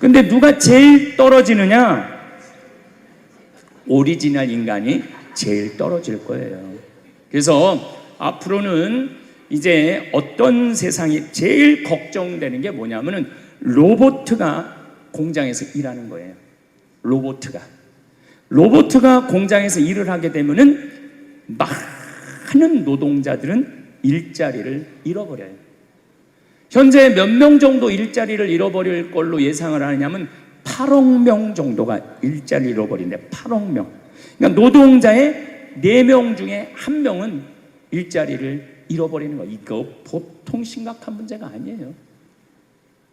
근데 누가 제일 떨어지느냐? 오리지널 인간이 제일 떨어질 거예요. 그래서 앞으로는 이제 어떤 세상이 제일 걱정되는 게 뭐냐면은 로봇가 공장에서 일하는 거예요. 로봇가 공장에서 일을 하게 되면은 많은 노동자들은 일자리를 잃어버려요. 현재 몇 명 정도 일자리를 잃어버릴 걸로 예상을 하느냐면 8억 명 정도가 일자리를 잃어버린대. 8억 명. 그러니까 노동자의 4명 중에 1명은 일자리를 잃어버리는 거예요. 이거 보통 심각한 문제가 아니에요.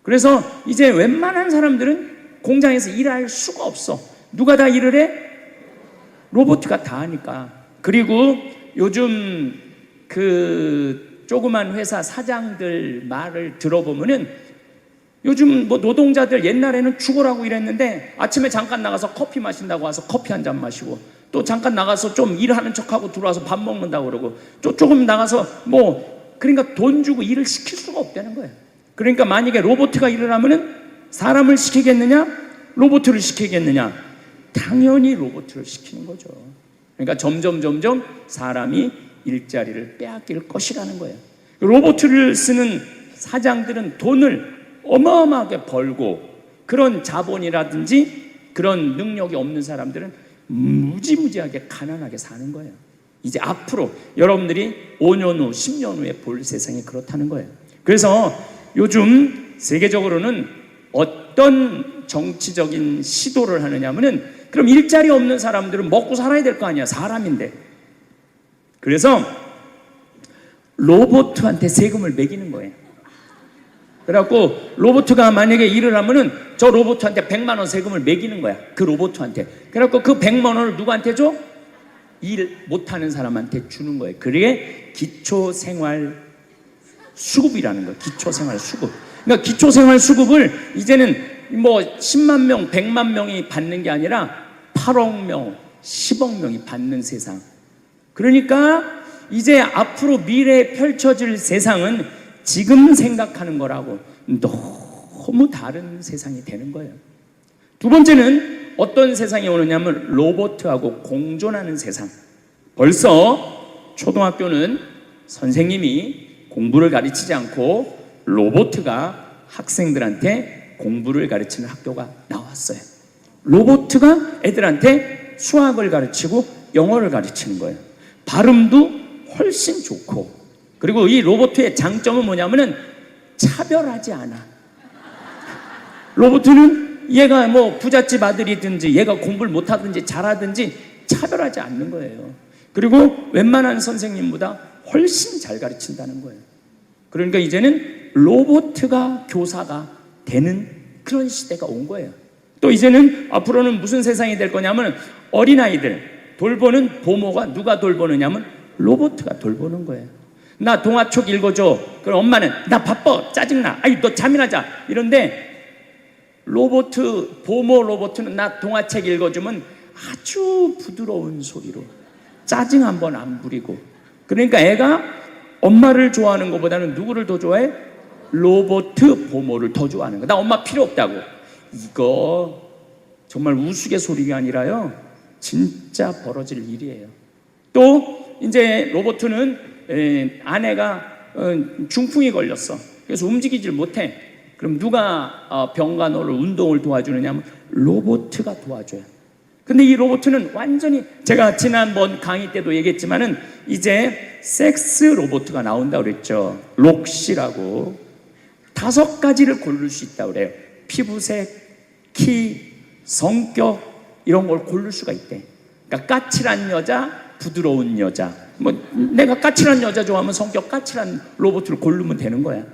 그래서 이제 웬만한 사람들은 공장에서 일할 수가 없어. 누가 다 일을 해? 로봇가 다 하니까. 그리고 요즘 그 조그만 회사 사장들 말을 들어보면은 요즘 뭐 노동자들 옛날에는 죽으라고 일했는데 아침에 잠깐 나가서 커피 마신다고 와서 커피 한 잔 마시고 또 잠깐 나가서 좀 일하는 척하고 들어와서 밥 먹는다고 그러고 또 조금 나가서 뭐 그러니까 돈 주고 일을 시킬 수가 없다는 거예요. 그러니까 만약에 로봇가 일을 하면은 사람을 시키겠느냐? 로봇을 시키겠느냐? 당연히 로봇을 시키는 거죠. 그러니까 점점 사람이 일자리를 빼앗길 것이라는 거예요. 로봇을 쓰는 사장들은 돈을 어마어마하게 벌고 그런 자본이라든지 그런 능력이 없는 사람들은 무지무지하게 가난하게 사는 거예요. 이제 앞으로 여러분들이 5년 후, 10년 후에 볼 세상이 그렇다는 거예요. 그래서 요즘 세계적으로는 어떤 정치적인 시도를 하느냐면은 그럼 일자리 없는 사람들은 먹고 살아야 될 거 아니야. 사람인데. 그래서 로봇한테 세금을 매기는 거예요. 그래갖고 로봇가 만약에 일을 하면은 저 로봇한테 100만 원 세금을 매기는 거야. 그 로봇한테. 그래갖고 그 100만 원을 누구한테 줘? 일 못하는 사람한테 주는 거예요. 그게 기초생활 수급이라는 거예요. 기초생활 수급. 그러니까 기초생활 수급을 이제는 뭐 10만 명, 100만 명이 받는 게 아니라 8억 명, 10억 명이 받는 세상. 그러니까 이제 앞으로 미래에 펼쳐질 세상은 지금 생각하는 거라고 너무 다른 세상이 되는 거예요. 두 번째는 어떤 세상이 오느냐면 로봇하고 공존하는 세상. 벌써 초등학교는 선생님이 공부를 가르치지 않고 로봇가 학생들한테 공부를 가르치는 학교가 나왔어요. 로봇가 애들한테 수학을 가르치고 영어를 가르치는 거예요. 발음도 훨씬 좋고, 그리고 이 로봇의 장점은 뭐냐면은 차별하지 않아. 로봇은 얘가 뭐 부잣집 아들이든지 얘가 공부를 못하든지 잘하든지 차별하지 않는 거예요. 그리고 웬만한 선생님보다 훨씬 잘 가르친다는 거예요. 그러니까 이제는 로봇가 교사가 되는 그런 시대가 온 거예요. 또 이제는 앞으로는 무슨 세상이 될 거냐면 어린아이들 돌보는 보모가 누가 돌보느냐면 로봇가 돌보는 거예요. 나 동화책 읽어줘. 그럼 엄마는 나 바빠 짜증나. 아이 너 잠이나 자. 이런데 보모 로봇은 나 동화책 읽어주면 아주 부드러운 소리로 짜증 한번 안 부리고. 그러니까 애가 엄마를 좋아하는 것보다는 누구를 더 좋아해? 로봇 보모를 더 좋아하는 거야. 나 엄마 필요 없다고. 이거 정말 우스갯소리가 아니라요, 진짜 벌어질 일이에요. 또 이제 로봇은 아내가 중풍이 걸렸어. 그래서 움직이질 못해. 그럼 누가 병간호를 운동을 도와주느냐 하면 로봇가 도와줘요. 근데 이 로봇은 완전히, 제가 지난번 강의 때도 얘기했지만은 이제 섹스 로봇가 나온다고 그랬죠. 록시라고 5가지를 고를 수 있다고 그래요. 피부색, 키, 성격 이런 걸 고를 수가 있대. 그러니까 까칠한 여자, 부드러운 여자. 뭐 내가 까칠한 여자 좋아하면 성격 까칠한 로봇을 고르면 되는 거야.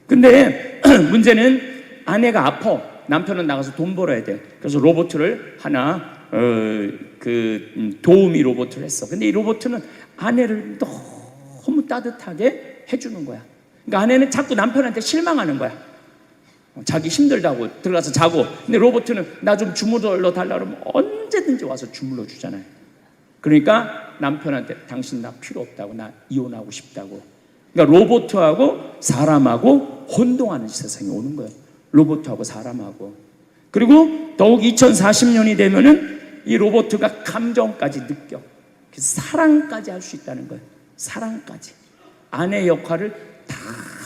근데 문제는 아내가 아파. 남편은 나가서 돈 벌어야 돼. 그래서 로봇을 하나 도우미 로봇을 했어. 근데 이 로봇은 아내를 너무 따뜻하게 해주는 거야. 그러니까 아내는 자꾸 남편한테 실망하는 거야. 자기 힘들다고 들어가서 자고. 근데 로봇은 나 좀 주물러 달라 그러면 언제든지 와서 주물러 주잖아요. 그러니까 남편한테 당신 나 필요 없다고, 나 이혼하고 싶다고. 그러니까 로봇하고 사람하고 혼동하는 세상이 오는 거예요. 로봇하고 사람하고. 그리고 더욱 2040년이 되면은 이 로봇가 감정까지 느껴. 사랑까지 할 수 있다는 거예요. 사랑까지. 아내 역할을 다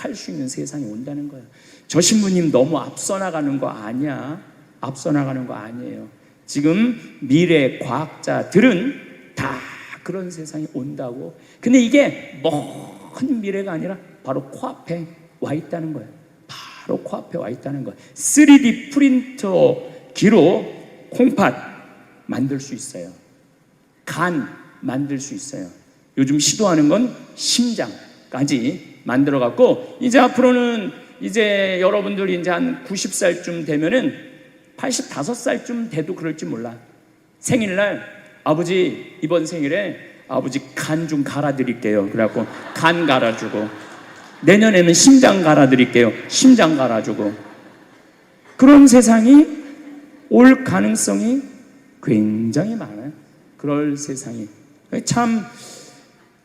할 수 있는 세상이 온다는 거예요. 저 신부님 너무 앞서 나가는 거 아니야. 앞서 나가는 거 아니에요. 지금 미래 과학자들은 다 그런 세상이 온다고. 근데 이게 먼 미래가 아니라 바로 코앞에 와 있다는 거예요. 바로 코앞에 와 있다는 거예요. 3D 프린터기로 콩팥 만들 수 있어요. 간 만들 수 있어요. 요즘 시도하는 건 심장까지 만들어 갖고, 이제 앞으로는 이제 여러분들이 이제 한 90살쯤 되면은 85살쯤 돼도 그럴지 몰라. 생일날 아버지 이번 생일에 아버지 간 좀 갈아드릴게요. 그래갖고 간 갈아주고, 내년에는 심장 갈아드릴게요. 심장 갈아주고. 그런 세상이 올 가능성이 굉장히 많아요. 그럴 세상이. 참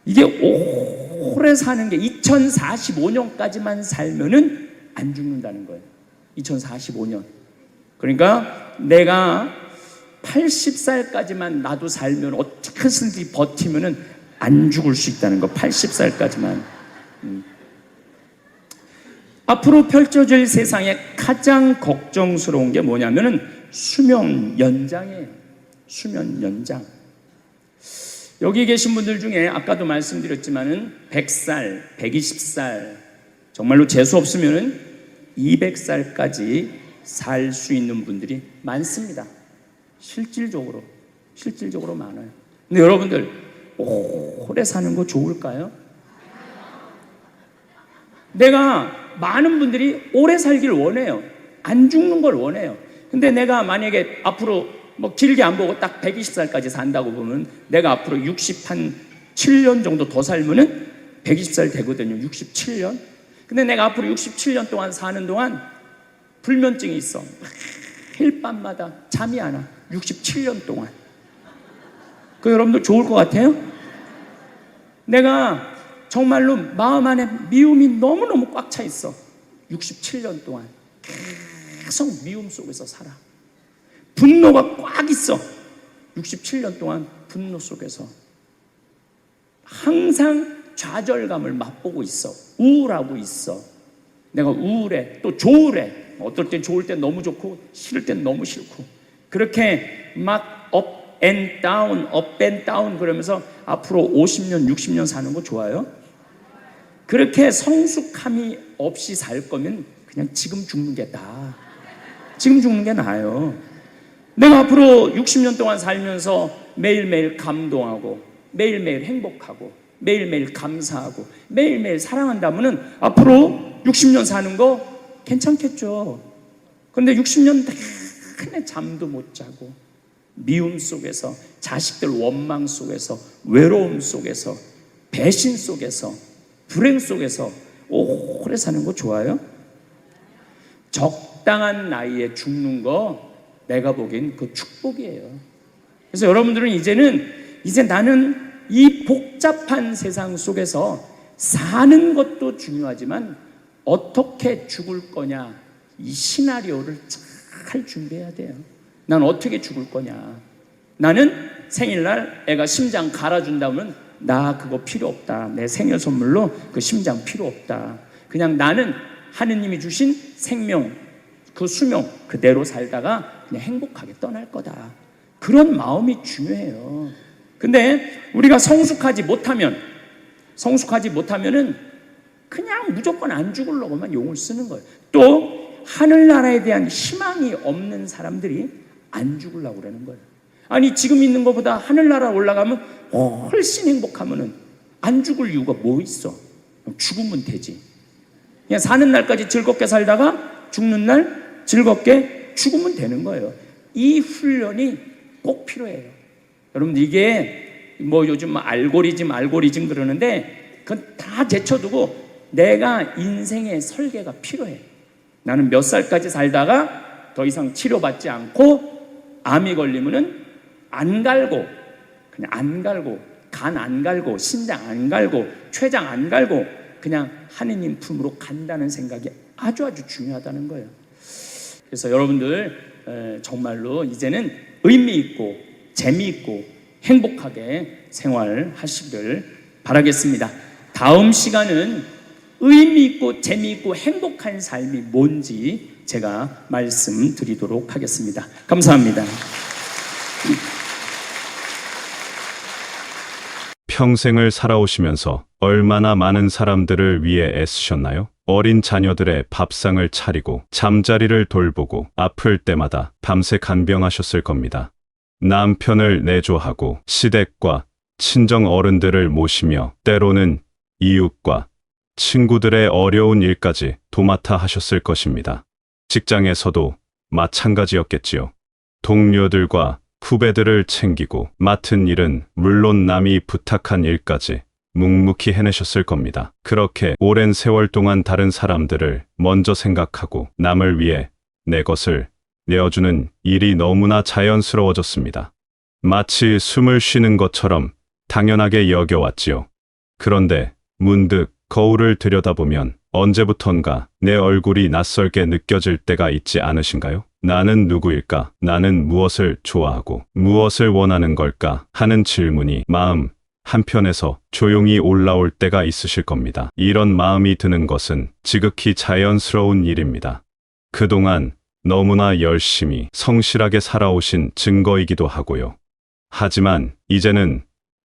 이게 오래 사는 게 2045년까지만 살면은 안 죽는다는 거예요. 2045년. 그러니까 내가 80살까지만 나도 살면 어떻게든지 버티면은 안 죽을 수 있다는 거. 80살까지만. 앞으로 펼쳐질 세상에 가장 걱정스러운 게 뭐냐면은 수명 연장이에요. 수명 연장. 여기 계신 분들 중에 아까도 말씀드렸지만은 100살, 120살, 정말로 재수 없으면은 200살까지 살 수 있는 분들이 많습니다. 실질적으로 많아요. 근데 여러분들 오래 사는 거 좋을까요? 내가 많은 분들이 오래 살기를 원해요. 안 죽는 걸 원해요. 근데 내가 만약에 앞으로 뭐 길게 안 보고 딱 120살까지 산다고 보면 내가 앞으로 67년 정도 더 살면은 120살 되거든요. 67년. 근데 내가 앞으로 67년 동안 사는 동안 불면증이 있어. 매일 밤마다 잠이 안 와. 67년 동안. 그 여러분들 좋을 것 같아요? 내가 정말로 마음 안에 미움이 너무너무 꽉 차 있어. 67년 동안 계속 미움 속에서 살아. 분노가 꽉 있어. 67년 동안 분노 속에서 항상 좌절감을 맛보고 있어. 우울하고 있어. 내가 우울해. 또 좋으래. 어떨 땐 좋을 땐 너무 좋고 싫을 땐 너무 싫고, 그렇게 막 업 앤 다운, 업 앤 다운 그러면서 앞으로 50년, 60년 사는 거 좋아요? 그렇게 성숙함이 없이 살 거면 그냥 지금 죽는 게 나아. 지금 죽는 게 나아요. 내가 앞으로 60년 동안 살면서 매일매일 감동하고 매일매일 행복하고 매일매일 감사하고 매일매일 사랑한다면은 앞으로 60년 사는 거 괜찮겠죠. 그런데 60년 내내 잠도 못 자고 미움 속에서, 자식들 원망 속에서, 외로움 속에서, 배신 속에서, 불행 속에서 오래 사는 거 좋아요? 적당한 나이에 죽는 거 내가 보기엔 그 축복이에요. 그래서 여러분들은 이제 나는 이 복잡한 세상 속에서 사는 것도 중요하지만 어떻게 죽을 거냐, 이 시나리오를 잘 준비해야 돼요. 난 어떻게 죽을 거냐. 나는 생일날 애가 심장 갈아준다면 나 그거 필요 없다. 내 생일 선물로 그 심장 필요 없다. 그냥 나는 하느님이 주신 생명, 그 수명 그대로 살다가 그냥 행복하게 떠날 거다. 그런 마음이 중요해요. 근데 우리가 성숙하지 못하면은 그냥 무조건 안 죽으려고만 용을 쓰는 거예요. 또 하늘나라에 대한 희망이 없는 사람들이 안 죽으려고 그러는 거예요. 아니 지금 있는 것보다 하늘나라 올라가면 훨씬 행복하면은 안 죽을 이유가 뭐 있어? 죽으면 되지. 그냥 사는 날까지 즐겁게 살다가 죽는 날 즐겁게 죽으면 되는 거예요. 이 훈련이 꼭 필요해요. 여러분들 이게 뭐 요즘 알고리즘 그러는데 그건 다 제쳐두고 내가 인생의 설계가 필요해. 나는 몇 살까지 살다가 더 이상 치료받지 않고 암이 걸리면은 안 갈고, 그냥 안 갈고, 간 안 갈고, 신장 안 갈고, 췌장 안 갈고 그냥 하느님 품으로 간다는 생각이 아주 중요하다는 거예요. 그래서 여러분들 정말로 이제는 의미 있고 재미있고 행복하게 생활하시길 바라겠습니다. 다음 시간은 의미 있고 재미있고 행복한 삶이 뭔지 제가 말씀드리도록 하겠습니다. 감사합니다. 평생을 살아오시면서 얼마나 많은 사람들을 위해 애쓰셨나요? 어린 자녀들의 밥상을 차리고 잠자리를 돌보고 아플 때마다 밤새 간병하셨을 겁니다. 남편을 내조하고 시댁과 친정 어른들을 모시며 때로는 이웃과 친구들의 어려운 일까지 도맡아 하셨을 것입니다. 직장에서도 마찬가지였겠지요. 동료들과 후배들을 챙기고 맡은 일은 물론 남이 부탁한 일까지 묵묵히 해내셨을 겁니다. 그렇게 오랜 세월 동안 다른 사람들을 먼저 생각하고 남을 위해 내 것을 내어주는 일이 너무나 자연스러워졌습니다. 마치 숨을 쉬는 것처럼 당연하게 여겨왔지요. 그런데 문득 거울을 들여다보면 언제부턴가 내 얼굴이 낯설게 느껴질 때가 있지 않으신가요? 나는 누구일까? 나는 무엇을 좋아하고 무엇을 원하는 걸까? 하는 질문이 마음 한편에서 조용히 올라올 때가 있으실 겁니다. 이런 마음이 드는 것은 지극히 자연스러운 일입니다. 그동안 너무나 열심히 성실하게 살아오신 증거이기도 하고요. 하지만 이제는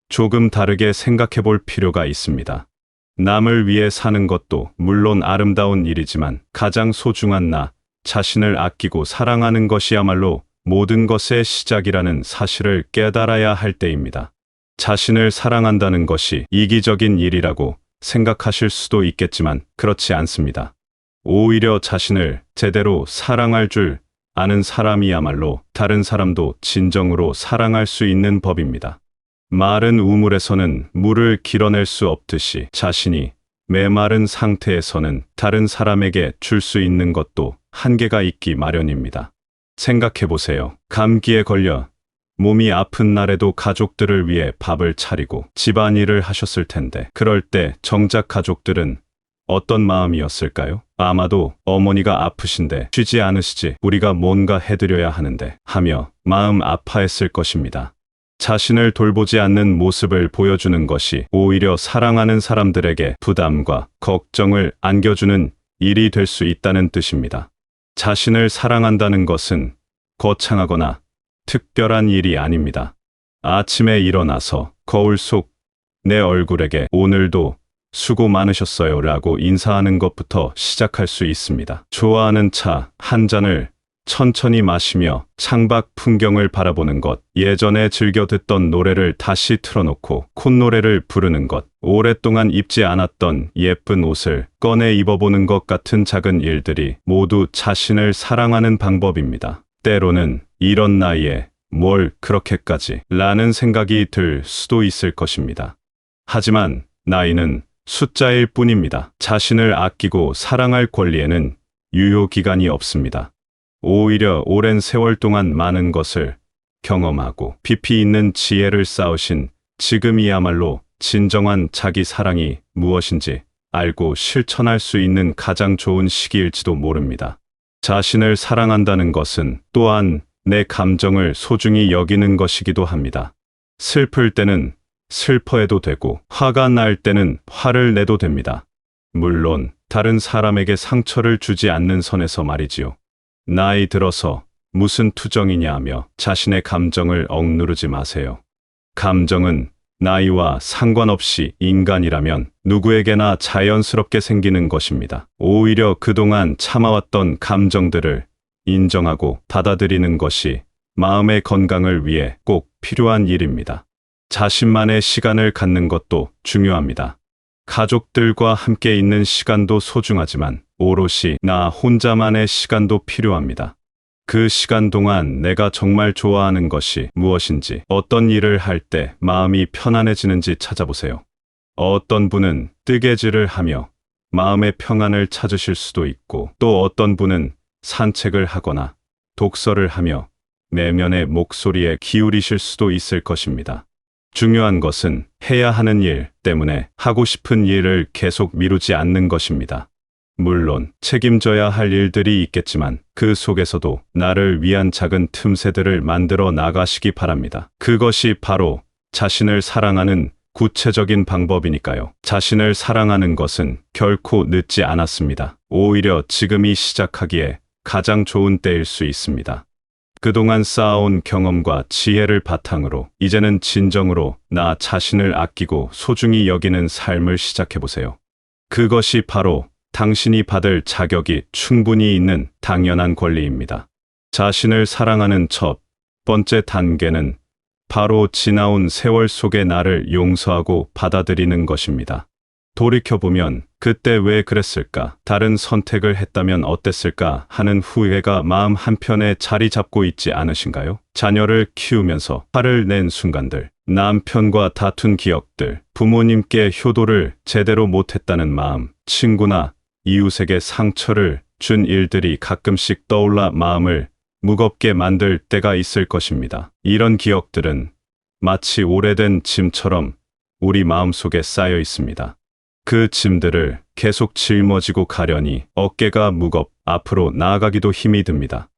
조금 다르게 생각해 볼 필요가 있습니다. 남을 위해 사는 것도 물론 아름다운 일이지만 가장 소중한 나 자신을 아끼고 사랑하는 것이야말로 모든 것의 시작이라는 사실을 깨달아야 할 때입니다. 자신을 사랑한다는 것이 이기적인 일이라고 생각하실 수도 있겠지만 그렇지 않습니다. 오히려 자신을 제대로 사랑할 줄 아는 사람이야말로 다른 사람도 진정으로 사랑할 수 있는 법입니다. 마른 우물에서는 물을 길어낼 수 없듯이 자신이 메마른 상태에서는 다른 사람에게 줄 수 있는 것도 한계가 있기 마련입니다. 생각해 보세요. 감기에 걸려 몸이 아픈 날에도 가족들을 위해 밥을 차리고 집안일을 하셨을 텐데, 그럴 때 정작 가족들은 어떤 마음이었을까요? 아마도 어머니가 아프신데 쉬지 않으시지, 우리가 뭔가 해드려야 하는데 하며 마음 아파했을 것입니다. 자신을 돌보지 않는 모습을 보여주는 것이 오히려 사랑하는 사람들에게 부담과 걱정을 안겨주는 일이 될 수 있다는 뜻입니다. 자신을 사랑한다는 것은 거창하거나 특별한 일이 아닙니다. 아침에 일어나서 거울 속 내 얼굴에게 오늘도 수고 많으셨어요 라고 인사하는 것부터 시작할 수 있습니다. 좋아하는 차 한 잔을 천천히 마시며 창밖 풍경을 바라보는 것, 예전에 즐겨 듣던 노래를 다시 틀어놓고 콧노래를 부르는 것, 오랫동안 입지 않았던 예쁜 옷을 꺼내 입어보는 것 같은 작은 일들이 모두 자신을 사랑하는 방법입니다. 때로는 이런 나이에 뭘 그렇게까지 라는 생각이 들 수도 있을 것입니다. 하지만 나이는 숫자일 뿐입니다. 자신을 아끼고 사랑할 권리에는 유효기간이 없습니다. 오히려 오랜 세월 동안 많은 것을 경험하고 깊이 있는 지혜를 쌓으신 지금이야말로 진정한 자기 사랑이 무엇인지 알고 실천할 수 있는 가장 좋은 시기일지도 모릅니다. 자신을 사랑한다는 것은 또한 내 감정을 소중히 여기는 것이기도 합니다. 슬플 때는 슬퍼해도 되고 화가 날 때는 화를 내도 됩니다. 물론 다른 사람에게 상처를 주지 않는 선에서 말이지요. 나이 들어서 무슨 투정이냐 하며 자신의 감정을 억누르지 마세요. 감정은 나이와 상관없이 인간이라면 누구에게나 자연스럽게 생기는 것입니다. 오히려 그동안 참아왔던 감정들을 인정하고 받아들이는 것이 마음의 건강을 위해 꼭 필요한 일입니다. 자신만의 시간을 갖는 것도 중요합니다. 가족들과 함께 있는 시간도 소중하지만 오롯이 나 혼자만의 시간도 필요합니다. 그 시간 동안 내가 정말 좋아하는 것이 무엇인지, 어떤 일을 할 때 마음이 편안해지는지 찾아보세요. 어떤 분은 뜨개질을 하며 마음의 평안을 찾으실 수도 있고, 또 어떤 분은 산책을 하거나 독서를 하며 내면의 목소리에 기울이실 수도 있을 것입니다. 중요한 것은 해야 하는 일 때문에 하고 싶은 일을 계속 미루지 않는 것입니다. 물론 책임져야 할 일들이 있겠지만 그 속에서도 나를 위한 작은 틈새들을 만들어 나가시기 바랍니다. 그것이 바로 자신을 사랑하는 구체적인 방법이니까요. 자신을 사랑하는 것은 결코 늦지 않았습니다. 오히려 지금이 시작하기에 가장 좋은 때일 수 있습니다. 그동안 쌓아온 경험과 지혜를 바탕으로 이제는 진정으로 나 자신을 아끼고 소중히 여기는 삶을 시작해보세요. 그것이 바로 당신이 받을 자격이 충분히 있는 당연한 권리입니다. 자신을 사랑하는 첫 번째 단계는 바로 지나온 세월 속의 나를 용서하고 받아들이는 것입니다. 돌이켜보면 그때 왜 그랬을까? 다른 선택을 했다면 어땠을까? 하는 후회가 마음 한편에 자리 잡고 있지 않으신가요? 자녀를 키우면서 화를 낸 순간들, 남편과 다툰 기억들, 부모님께 효도를 제대로 못했다는 마음, 친구나 이웃에게 상처를 준 일들이 가끔씩 떠올라 마음을 무겁게 만들 때가 있을 것입니다. 이런 기억들은 마치 오래된 짐처럼 우리 마음속에 쌓여 있습니다. 그 짐들을 계속 짊어지고 가려니 어깨가 앞으로 나아가기도 힘이 듭니다.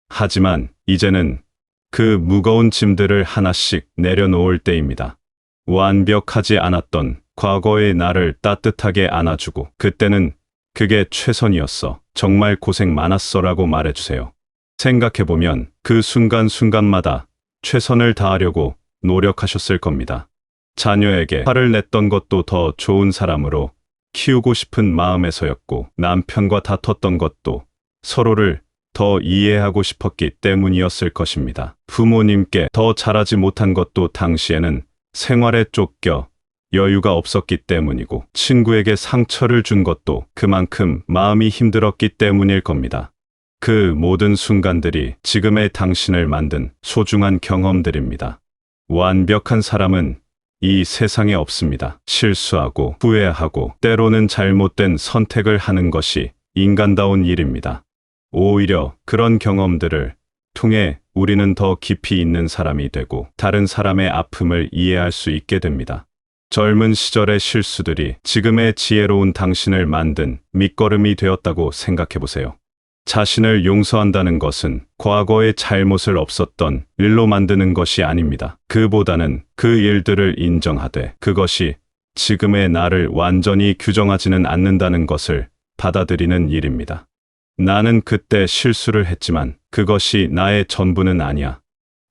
하지만 이제는 그 무거운 짐들을 하나씩 내려놓을 때입니다. 완벽하지 않았던 과거의 나를 따뜻하게 안아주고, 그때는 그게 최선이었어, 정말 고생 많았어 라고 말해주세요. 생각해보면 그 순간순간마다 최선을 다하려고 노력하셨을 겁니다. 자녀에게 화를 냈던 것도 더 좋은 사람으로 키우고 싶은 마음에서였고, 남편과 다퉜던 것도 서로를 더 이해하고 싶었기 때문이었을 것입니다. 부모님께 더 잘하지 못한 것도 당시에는 생활에 쫓겨 여유가 없었기 때문이고, 친구에게 상처를 준 것도 그만큼 마음이 힘들었기 때문일 겁니다. 그 모든 순간들이 지금의 당신을 만든 소중한 경험들입니다. 완벽한 사람은 이 세상에 없습니다. 실수하고 후회하고 때로는 잘못된 선택을 하는 것이 인간다운 일입니다. 오히려 그런 경험들을 통해 우리는 더 깊이 있는 사람이 되고 다른 사람의 아픔을 이해할 수 있게 됩니다. 젊은 시절의 실수들이 지금의 지혜로운 당신을 만든 밑거름이 되었다고 생각해 보세요. 자신을 용서한다는 것은 과거의 잘못을 없었던 일로 만드는 것이 아닙니다. 그보다는 그 일들을 인정하되 그것이 지금의 나를 완전히 규정하지는 않는다는 것을 받아들이는 일입니다. 나는 그때 실수를 했지만 그것이 나의 전부는 아니야.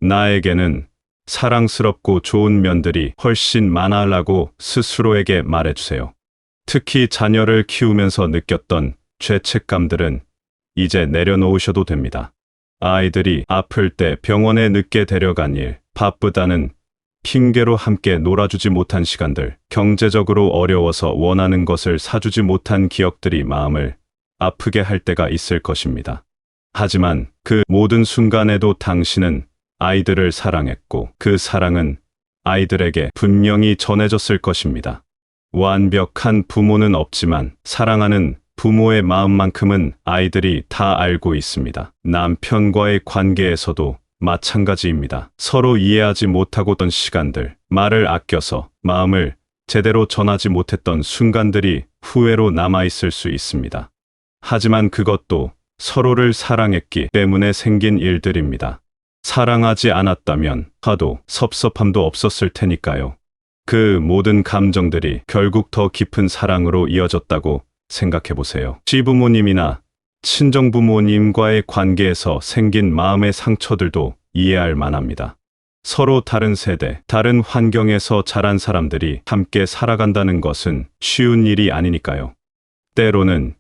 나에게는 사랑스럽고 좋은 면들이 훨씬 많아라고 스스로에게 말해주세요. 특히 자녀를 키우면서 느꼈던 죄책감들은 이제 내려놓으셔도 됩니다. 아이들이 아플 때 병원에 늦게 데려간 일, 바쁘다는 핑계로 함께 놀아주지 못한 시간들, 경제적으로 어려워서 원하는 것을 사주지 못한 기억들이 마음을 아프게 할 때가 있을 것입니다. 하지만 그 모든 순간에도 당신은 아이들을 사랑했고 그 사랑은 아이들에게 분명히 전해졌을 것입니다. 완벽한 부모는 없지만 사랑하는 부모의 마음만큼은 아이들이 다 알고 있습니다. 남편과의 관계에서도 마찬가지입니다. 서로 이해하지 못하고던 시간들, 말을 아껴서 마음을 제대로 전하지 못했던 순간들이 후회로 남아있을 수 있습니다. 하지만 그것도 서로를 사랑했기 때문에 생긴 일들입니다. 사랑하지 않았다면 화도 섭섭함도 없었을 테니까요. 그 모든 감정들이 결국 더 깊은 사랑으로 이어졌다고 생각해 보세요. 시부모님이나 친정부모님과의 관계에서 생긴 마음의 상처들도 이해할 만합니다. 서로 다른 세대, 다른 환경에서 자란 사람들이 함께 살아간다는 것은 쉬운 일이 아니니까요. 때로는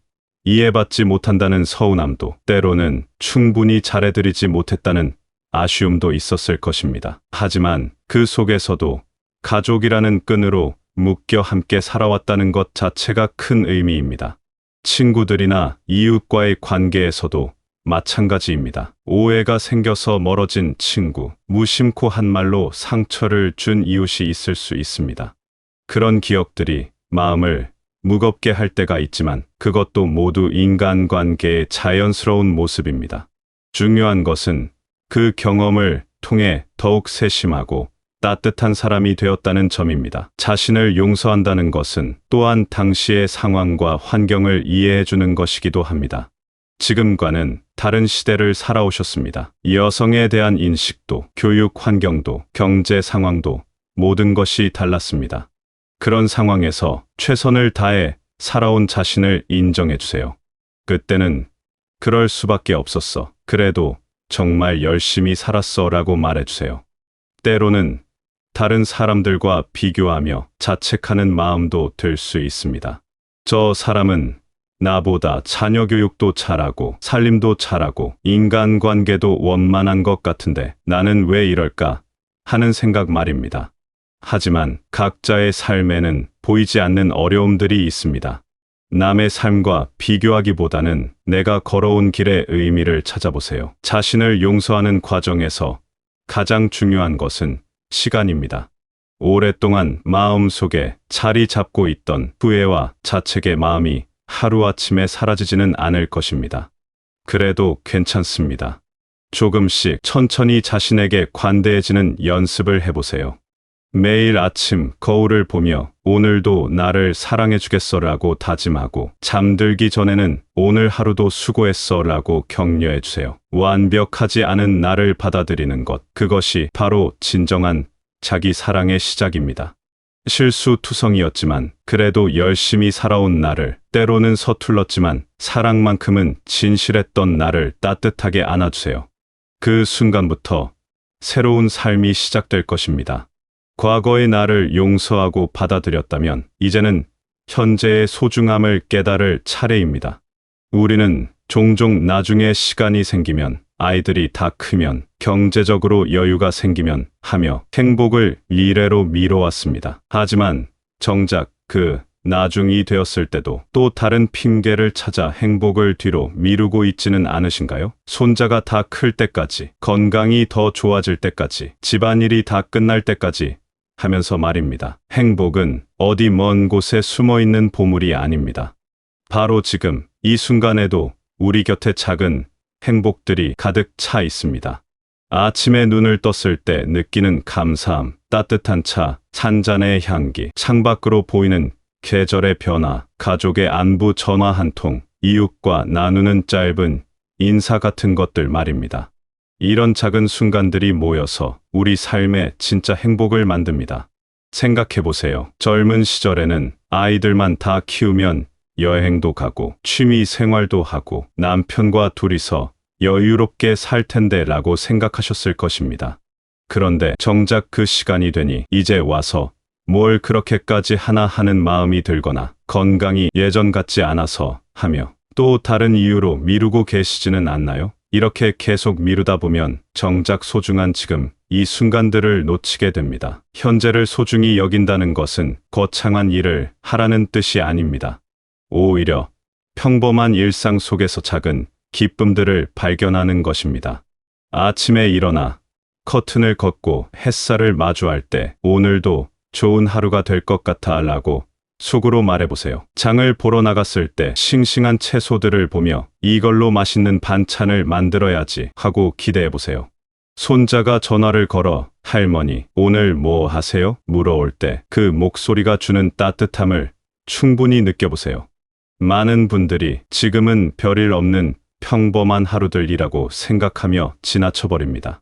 이해받지 못한다는 서운함도, 때로는 충분히 잘해드리지 못했다는 아쉬움도 있었을 것입니다. 하지만 그 속에서도 가족이라는 끈으로 묶여 함께 살아왔다는 것 자체가 큰 의미입니다. 친구들이나 이웃과의 관계에서도 마찬가지입니다. 오해가 생겨서 멀어진 친구, 무심코 한 말로 상처를 준 이웃이 있을 수 있습니다. 그런 기억들이 마음을 무겁게 할 때가 있지만 그것도 모두 인간관계의 자연스러운 모습입니다. 중요한 것은 그 경험을 통해 더욱 세심하고 따뜻한 사람이 되었다는 점입니다. 자신을 용서한다는 것은 또한 당시의 상황과 환경을 이해해 주는 것이기도 합니다. 지금과는 다른 시대를 살아오셨습니다. 여성에 대한 인식도, 교육 환경도, 경제 상황도 모든 것이 달랐습니다. 그런 상황에서 최선을 다해 살아온 자신을 인정해 주세요. 그때는 그럴 수밖에 없었어. 그래도 정말 열심히 살았어 라고 말해 주세요. 때로는 다른 사람들과 비교하며 자책하는 마음도 들 수 있습니다. 저 사람은 나보다 자녀 교육도 잘하고 살림도 잘하고 인간관계도 원만한 것 같은데 나는 왜 이럴까 하는 생각 말입니다. 하지만 각자의 삶에는 보이지 않는 어려움들이 있습니다. 남의 삶과 비교하기보다는 내가 걸어온 길의 의미를 찾아보세요. 자신을 용서하는 과정에서 가장 중요한 것은 시간입니다. 오랫동안 마음속에 자리 잡고 있던 후회와 자책의 마음이 하루아침에 사라지지는 않을 것입니다. 그래도 괜찮습니다. 조금씩 천천히 자신에게 관대해지는 연습을 해보세요. 매일 아침 거울을 보며 오늘도 나를 사랑해주겠어라고 다짐하고 잠들기 전에는 오늘 하루도 수고했어라고 격려해주세요. 완벽하지 않은 나를 받아들이는 것, 그것이 바로 진정한 자기 사랑의 시작입니다. 실수투성이었지만 그래도 열심히 살아온 나를, 때로는 서툴렀지만 사랑만큼은 진실했던 나를 따뜻하게 안아주세요. 그 순간부터 새로운 삶이 시작될 것입니다. 과거의 나를 용서하고 받아들였다면 이제는 현재의 소중함을 깨달을 차례입니다. 우리는 종종 나중에 시간이 생기면, 아이들이 다 크면, 경제적으로 여유가 생기면 하며 행복을 미래로 미뤄왔습니다. 하지만 정작 그 나중이 되었을 때도 또 다른 핑계를 찾아 행복을 뒤로 미루고 있지는 않으신가요? 손자가 다 클 때까지, 건강이 더 좋아질 때까지, 집안일이 다 끝날 때까지 하면서 말입니다. 행복은 어디 먼 곳에 숨어있는 보물이 아닙니다. 바로 지금 이 순간에도 우리 곁에 작은 행복들이 가득 차 있습니다. 아침에 눈을 떴을 때 느끼는 감사함, 따뜻한 차, 한 잔의 향기, 창밖으로 보이는 계절의 변화, 가족의 안부 전화 한 통, 이웃과 나누는 짧은 인사 같은 것들 말입니다. 이런 작은 순간들이 모여서 우리 삶에 진짜 행복을 만듭니다. 생각해 보세요. 젊은 시절에는 아이들만 다 키우면 여행도 가고 취미 생활도 하고 남편과 둘이서 여유롭게 살 텐데 라고 생각하셨을 것입니다. 그런데 정작 그 시간이 되니 이제 와서 뭘 그렇게까지 하나 하는 마음이 들거나 건강이 예전 같지 않아서 하며 또 다른 이유로 미루고 계시지는 않나요? 이렇게 계속 미루다 보면 정작 소중한 지금 이 순간들을 놓치게 됩니다. 현재를 소중히 여긴다는 것은 거창한 일을 하라는 뜻이 아닙니다. 오히려 평범한 일상 속에서 작은 기쁨들을 발견하는 것입니다. 아침에 일어나 커튼을 걷고 햇살을 마주할 때 오늘도 좋은 하루가 될 것 같아 라고 속으로 말해보세요. 장을 보러 나갔을 때 싱싱한 채소들을 보며 이걸로 맛있는 반찬을 만들어야지 하고 기대해보세요. 손자가 전화를 걸어 할머니 오늘 뭐 하세요? 물어올 때 그 목소리가 주는 따뜻함을 충분히 느껴보세요. 많은 분들이 지금은 별일 없는 평범한 하루들이라고 생각하며 지나쳐버립니다.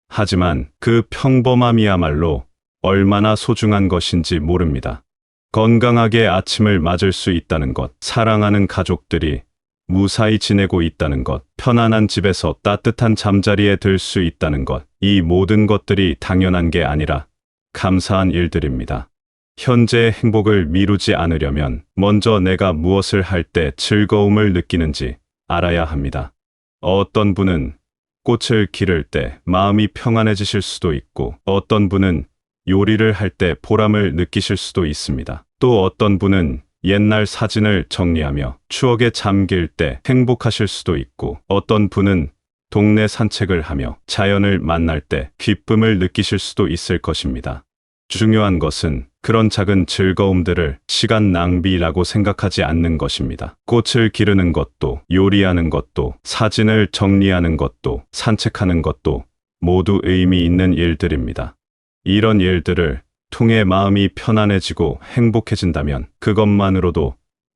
하지만 그 평범함이야말로 얼마나 소중한 것인지 모릅니다. 건강하게 아침을 맞을 수 있다는 것, 사랑하는 가족들이 무사히 지내고 있다는 것, 편안한 집에서 따뜻한 잠자리에 들 수 있다는 것, 이 모든 것들이 당연한 게 아니라 감사한 일들입니다. 현재의 행복을 미루지 않으려면 먼저 내가 무엇을 할 때 즐거움을 느끼는지 알아야 합니다. 어떤 분은 꽃을 기를 때 마음이 평안해지실 수도 있고 어떤 분은 요리를 할 때 보람을 느끼실 수도 있습니다. 또 어떤 분은 옛날 사진을 정리하며 추억에 잠길 때 행복하실 수도 있고 어떤 분은 동네 산책을 하며 자연을 만날 때 기쁨을 느끼실 수도 있을 것입니다. 중요한 것은 그런 작은 즐거움들을 시간 낭비라고 생각하지 않는 것입니다. 꽃을 기르는 것도, 요리하는 것도, 사진을 정리하는 것도, 산책하는 것도 모두 의미 있는 일들입니다. 이런 일들을 통해 마음이 편안해지고 행복해진다면 그것만으로도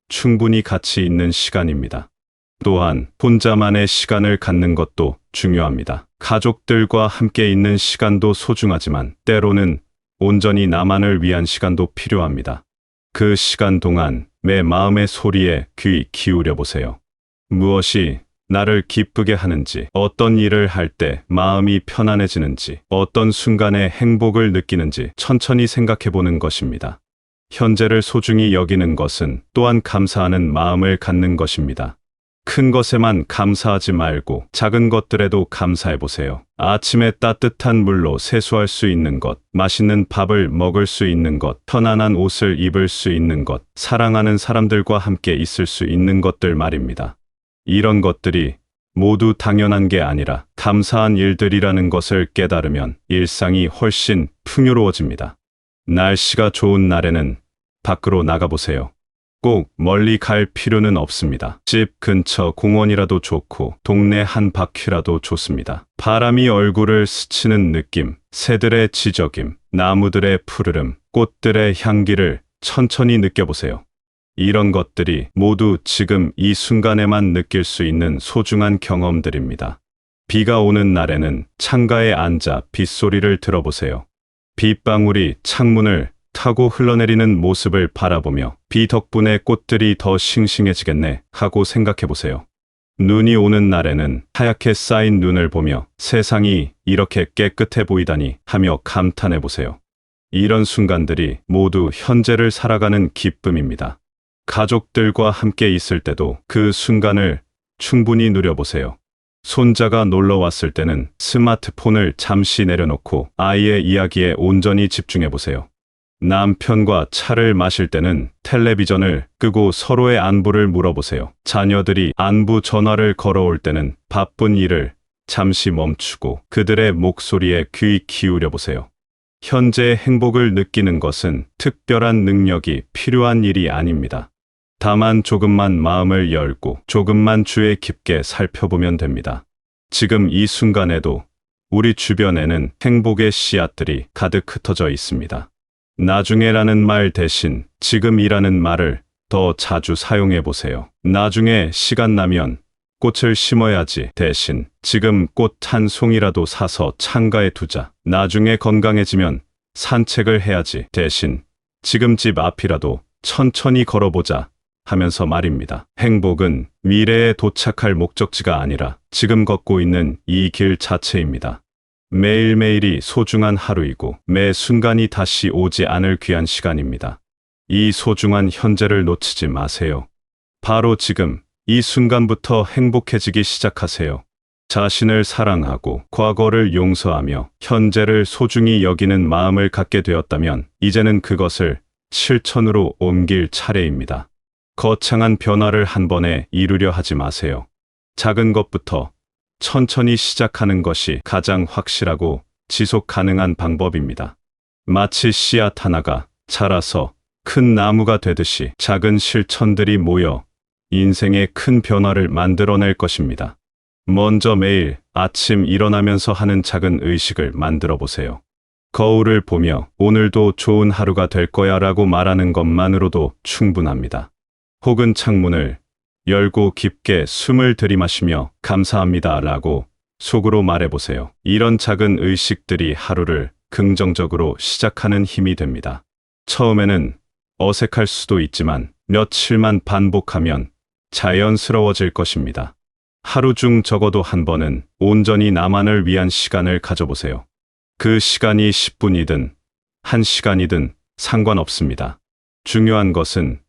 충분히 가치 있는 시간입니다. 또한 혼자만의 시간을 갖는 것도 중요합니다. 가족들과 함께 있는 시간도 소중하지만 때로는 온전히 나만을 위한 시간도 필요합니다. 그 시간 동안 내 마음의 소리에 귀 기울여 보세요. 무엇이 나를 기쁘게 하는지, 어떤 일을 할 때 마음이 편안해지는지, 어떤 순간에 행복을 느끼는지 천천히 생각해 보는 것입니다. 현재를 소중히 여기는 것은 또한 감사하는 마음을 갖는 것입니다. 큰 것에만 감사하지 말고 작은 것들에도 감사해 보세요. 아침에 따뜻한 물로 세수할 수 있는 것, 맛있는 밥을 먹을 수 있는 것, 편안한 옷을 입을 수 있는 것, 사랑하는 사람들과 함께 있을 수 있는 것들 말입니다. 이런 것들이 모두 당연한 게 아니라 감사한 일들이라는 것을 깨달으면 일상이 훨씬 풍요로워집니다. 날씨가 좋은 날에는 밖으로 나가보세요. 꼭 멀리 갈 필요는 없습니다. 집 근처 공원이라도 좋고 동네 한 바퀴라도 좋습니다. 바람이 얼굴을 스치는 느낌, 새들의 지저김, 나무들의 푸르름, 꽃들의 향기를 천천히 느껴보세요. 이런 것들이 모두 지금 이 순간에만 느낄 수 있는 소중한 경험들입니다. 비가 오는 날에는 창가에 앉아 빗소리를 들어보세요. 빗방울이 창문을 타고 흘러내리는 모습을 바라보며 비 덕분에 꽃들이 더 싱싱해지겠네 하고 생각해보세요. 눈이 오는 날에는 하얗게 쌓인 눈을 보며 세상이 이렇게 깨끗해 보이다니 하며 감탄해보세요. 이런 순간들이 모두 현재를 살아가는 기쁨입니다. 가족들과 함께 있을 때도 그 순간을 충분히 누려보세요. 손자가 놀러 왔을 때는 스마트폰을 잠시 내려놓고 아이의 이야기에 온전히 집중해보세요. 남편과 차를 마실 때는 텔레비전을 끄고 서로의 안부를 물어보세요. 자녀들이 안부 전화를 걸어올 때는 바쁜 일을 잠시 멈추고 그들의 목소리에 귀 기울여 보세요. 현재의 행복을 느끼는 것은 특별한 능력이 필요한 일이 아닙니다. 다만 조금만 마음을 열고 조금만 주의 깊게 살펴보면 됩니다. 지금 이 순간에도 우리 주변에는 행복의 씨앗들이 가득 흩어져 있습니다. 나중에라는 말 대신 지금이라는 말을 더 자주 사용해 보세요. 나중에 시간 나면 꽃을 심어야지 대신 지금 꽃 한 송이라도 사서 창가에 두자. 나중에 건강해지면 산책을 해야지 대신 지금 집 앞이라도 천천히 걸어보자 하면서 말입니다. 행복은 미래에 도착할 목적지가 아니라 지금 걷고 있는 이 길 자체입니다. 매일매일이 소중한 하루이고 매 순간이 다시 오지 않을 귀한 시간입니다. 이 소중한 현재를 놓치지 마세요. 바로 지금 이 순간부터 행복해지기 시작하세요. 자신을 사랑하고 과거를 용서하며 현재를 소중히 여기는 마음을 갖게 되었다면 이제는 그것을 실천으로 옮길 차례입니다. 거창한 변화를 한 번에 이루려 하지 마세요. 작은 것부터 천천히 시작하는 것이 가장 확실하고 지속 가능한 방법입니다. 마치 씨앗 하나가 자라서 큰 나무가 되듯이 작은 실천들이 모여 인생의 큰 변화를 만들어낼 것입니다. 먼저 매일 아침 일어나면서 하는 작은 의식을 만들어 보세요. 거울을 보며 오늘도 좋은 하루가 될 거야 라고 말하는 것만으로도 충분합니다. 혹은 창문을 열고 깊게 숨을 들이마시며 감사합니다 라고 속으로 말해보세요. 이런 작은 의식들이 하루를 긍정적으로 시작하는 힘이 됩니다. 처음에는 어색할 수도 있지만 며칠만 반복하면 자연스러워질 것입니다. 하루 중 적어도 한 번은 온전히 나만을 위한 시간을 가져보세요. 그 시간이 10분이든 1시간이든 상관없습니다. 중요한 것은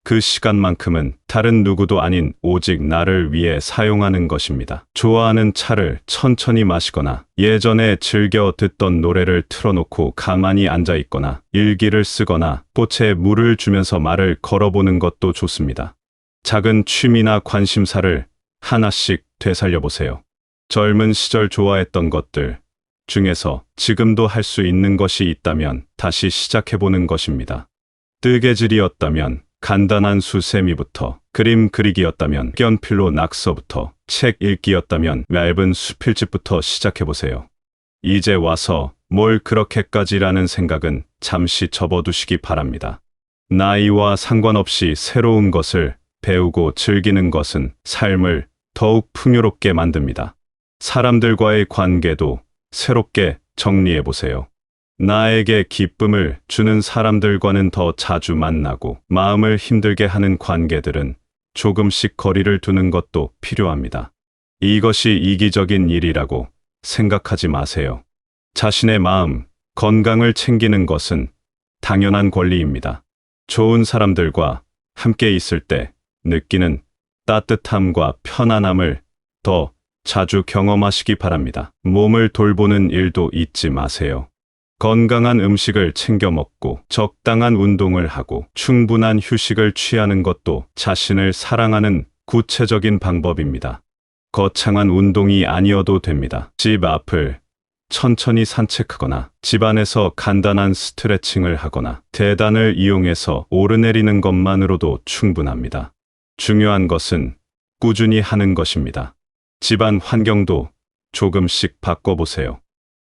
그 시간만큼은 다른 누구도 아닌 오직 나를 위해 사용하는 것입니다. 좋아하는 차를 천천히 마시거나 예전에 즐겨 듣던 노래를 틀어놓고 가만히 앉아 있거나 일기를 쓰거나 꽃에 물을 주면서 말을 걸어보는 것도 좋습니다. 작은 취미나 관심사를 하나씩 되살려 보세요. 젊은 시절 좋아했던 것들 중에서 지금도 할 수 있는 것이 있다면 다시 시작해보는 것입니다. 뜨개질이었다면 간단한 수세미부터, 그림 그리기였다면 연필로 낙서부터, 책 읽기였다면 얇은 수필집부터 시작해보세요. 이제 와서 뭘 그렇게까지라는 생각은 잠시 접어두시기 바랍니다. 나이와 상관없이 새로운 것을 배우고 즐기는 것은 삶을 더욱 풍요롭게 만듭니다. 사람들과의 관계도 새롭게 정리해보세요. 나에게 기쁨을 주는 사람들과는 더 자주 만나고 마음을 힘들게 하는 관계들은 조금씩 거리를 두는 것도 필요합니다. 이것이 이기적인 일이라고 생각하지 마세요. 자신의 마음, 건강을 챙기는 것은 당연한 권리입니다. 좋은 사람들과 함께 있을 때 느끼는 따뜻함과 편안함을 더 자주 경험하시기 바랍니다. 몸을 돌보는 일도 잊지 마세요. 건강한 음식을 챙겨 먹고 적당한 운동을 하고 충분한 휴식을 취하는 것도 자신을 사랑하는 구체적인 방법입니다. 거창한 운동이 아니어도 됩니다. 집 앞을 천천히 산책하거나 집안에서 간단한 스트레칭을 하거나 계단을 이용해서 오르내리는 것만으로도 충분합니다. 중요한 것은 꾸준히 하는 것입니다. 집안 환경도 조금씩 바꿔보세요.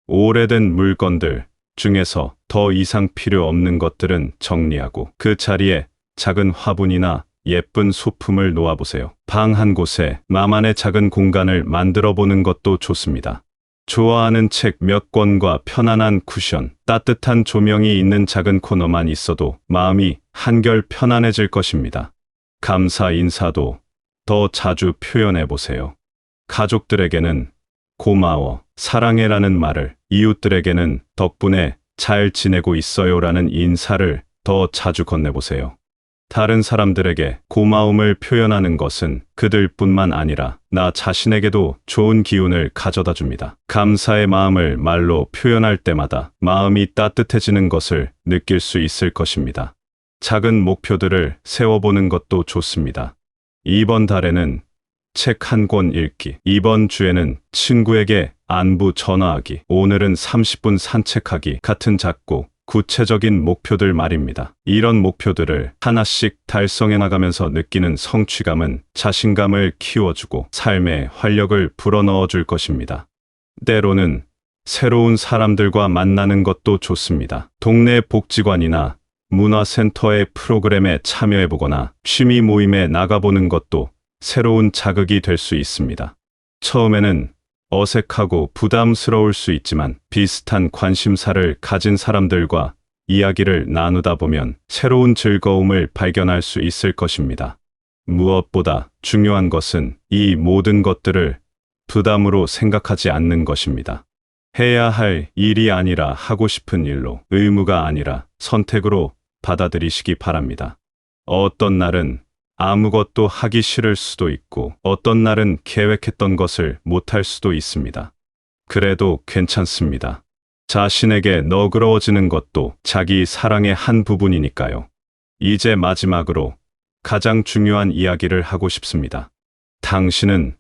오래된 물건들 중에서 더 이상 필요 없는 것들은 정리하고 그 자리에 작은 화분이나 예쁜 소품을 놓아보세요. 방 한 곳에 나만의 작은 공간을 만들어 보는 것도 좋습니다. 좋아하는 책 몇 권과 편안한 쿠션, 따뜻한 조명이 있는 작은 코너만 있어도 마음이 한결 편안해질 것입니다. 감사 인사도 더 자주 표현해 보세요. 가족들에게는 고마워, 사랑해라는 말을, 이웃들에게는 덕분에 잘 지내고 있어요라는 인사를 더 자주 건네보세요. 다른 사람들에게 고마움을 표현하는 것은 그들뿐만 아니라 나 자신에게도 좋은 기운을 가져다 줍니다. 감사의 마음을 말로 표현할 때마다 마음이 따뜻해지는 것을 느낄 수 있을 것입니다. 작은 목표들을 세워보는 것도 좋습니다. 이번 달에는 책 한 권 읽기, 이번 주에는 친구에게 안부 전화하기, 오늘은 30분 산책하기 같은 작고 구체적인 목표들 말입니다. 이런 목표들을 하나씩 달성해 나가면서 느끼는 성취감은 자신감을 키워주고 삶의 활력을 불어넣어 줄 것입니다. 때로는 새로운 사람들과 만나는 것도 좋습니다. 동네 복지관이나 문화센터의 프로그램에 참여해보거나 취미 모임에 나가보는 것도 새로운 자극이 될 수 있습니다. 처음에는 어색하고 부담스러울 수 있지만 비슷한 관심사를 가진 사람들과 이야기를 나누다 보면 새로운 즐거움을 발견할 수 있을 것입니다. 무엇보다 중요한 것은 이 모든 것들을 부담으로 생각하지 않는 것입니다. 해야 할 일이 아니라 하고 싶은 일로, 의무가 아니라 선택으로 받아들이시기 바랍니다. 어떤 날은 아무것도 하기 싫을 수도 있고 어떤 날은 계획했던 것을 못할 수도 있습니다. 그래도 괜찮습니다. 자신에게 너그러워지는 것도 자기 사랑의 한 부분이니까요. 이제 마지막으로 가장 중요한 이야기를 하고 싶습니다. 당신은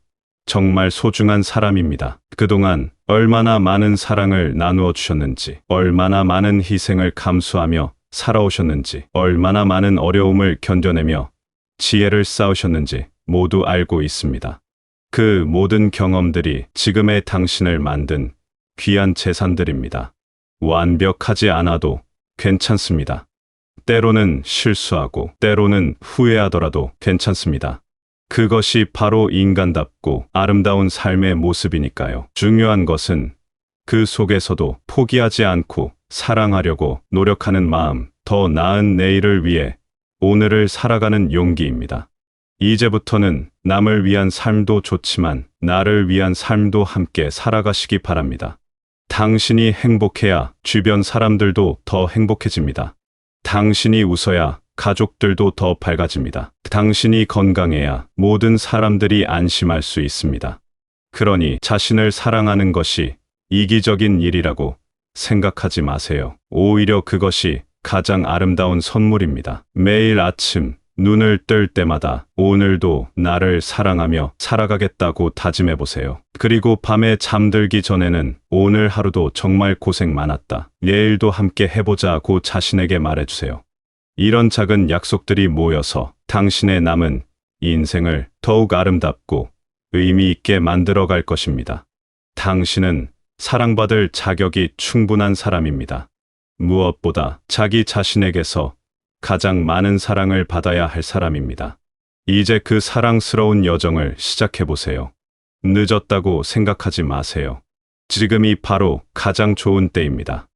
정말 소중한 사람입니다. 그동안 얼마나 많은 사랑을 나누어 주셨는지, 얼마나 많은 희생을 감수하며 살아오셨는지, 얼마나 많은 어려움을 견뎌내며 지혜를 쌓으셨는지 모두 알고 있습니다. 그 모든 경험들이 지금의 당신을 만든 귀한 재산들입니다. 완벽하지 않아도 괜찮습니다. 때로는 실수하고 때로는 후회하더라도 괜찮습니다. 그것이 바로 인간답고 아름다운 삶의 모습이니까요. 중요한 것은 그 속에서도 포기하지 않고 사랑하려고 노력하는 마음, 더 나은 내일을 위해 오늘을 살아가는 용기입니다. 이제부터는 남을 위한 삶도 좋지만 나를 위한 삶도 함께 살아가시기 바랍니다. 당신이 행복해야 주변 사람들도 더 행복해집니다. 당신이 웃어야 가족들도 더 밝아집니다. 당신이 건강해야 모든 사람들이 안심할 수 있습니다. 그러니 자신을 사랑하는 것이 이기적인 일이라고 생각하지 마세요. 오히려 그것이 가장 아름다운 선물입니다. 매일 아침 눈을 뜰 때마다 오늘도 나를 사랑하며 살아가겠다고 다짐해 보세요. 그리고 밤에 잠들기 전에는 오늘 하루도 정말 고생 많았다. 내일도 함께 해보자고 자신에게 말해주세요. 이런 작은 약속들이 모여서 당신의 남은 인생을 더욱 아름답고 의미 있게 만들어 갈 것입니다. 당신은 사랑받을 자격이 충분한 사람입니다. 무엇보다 자기 자신에게서 가장 많은 사랑을 받아야 할 사람입니다. 이제 그 사랑스러운 여정을 시작해 보세요. 늦었다고 생각하지 마세요. 지금이 바로 가장 좋은 때입니다.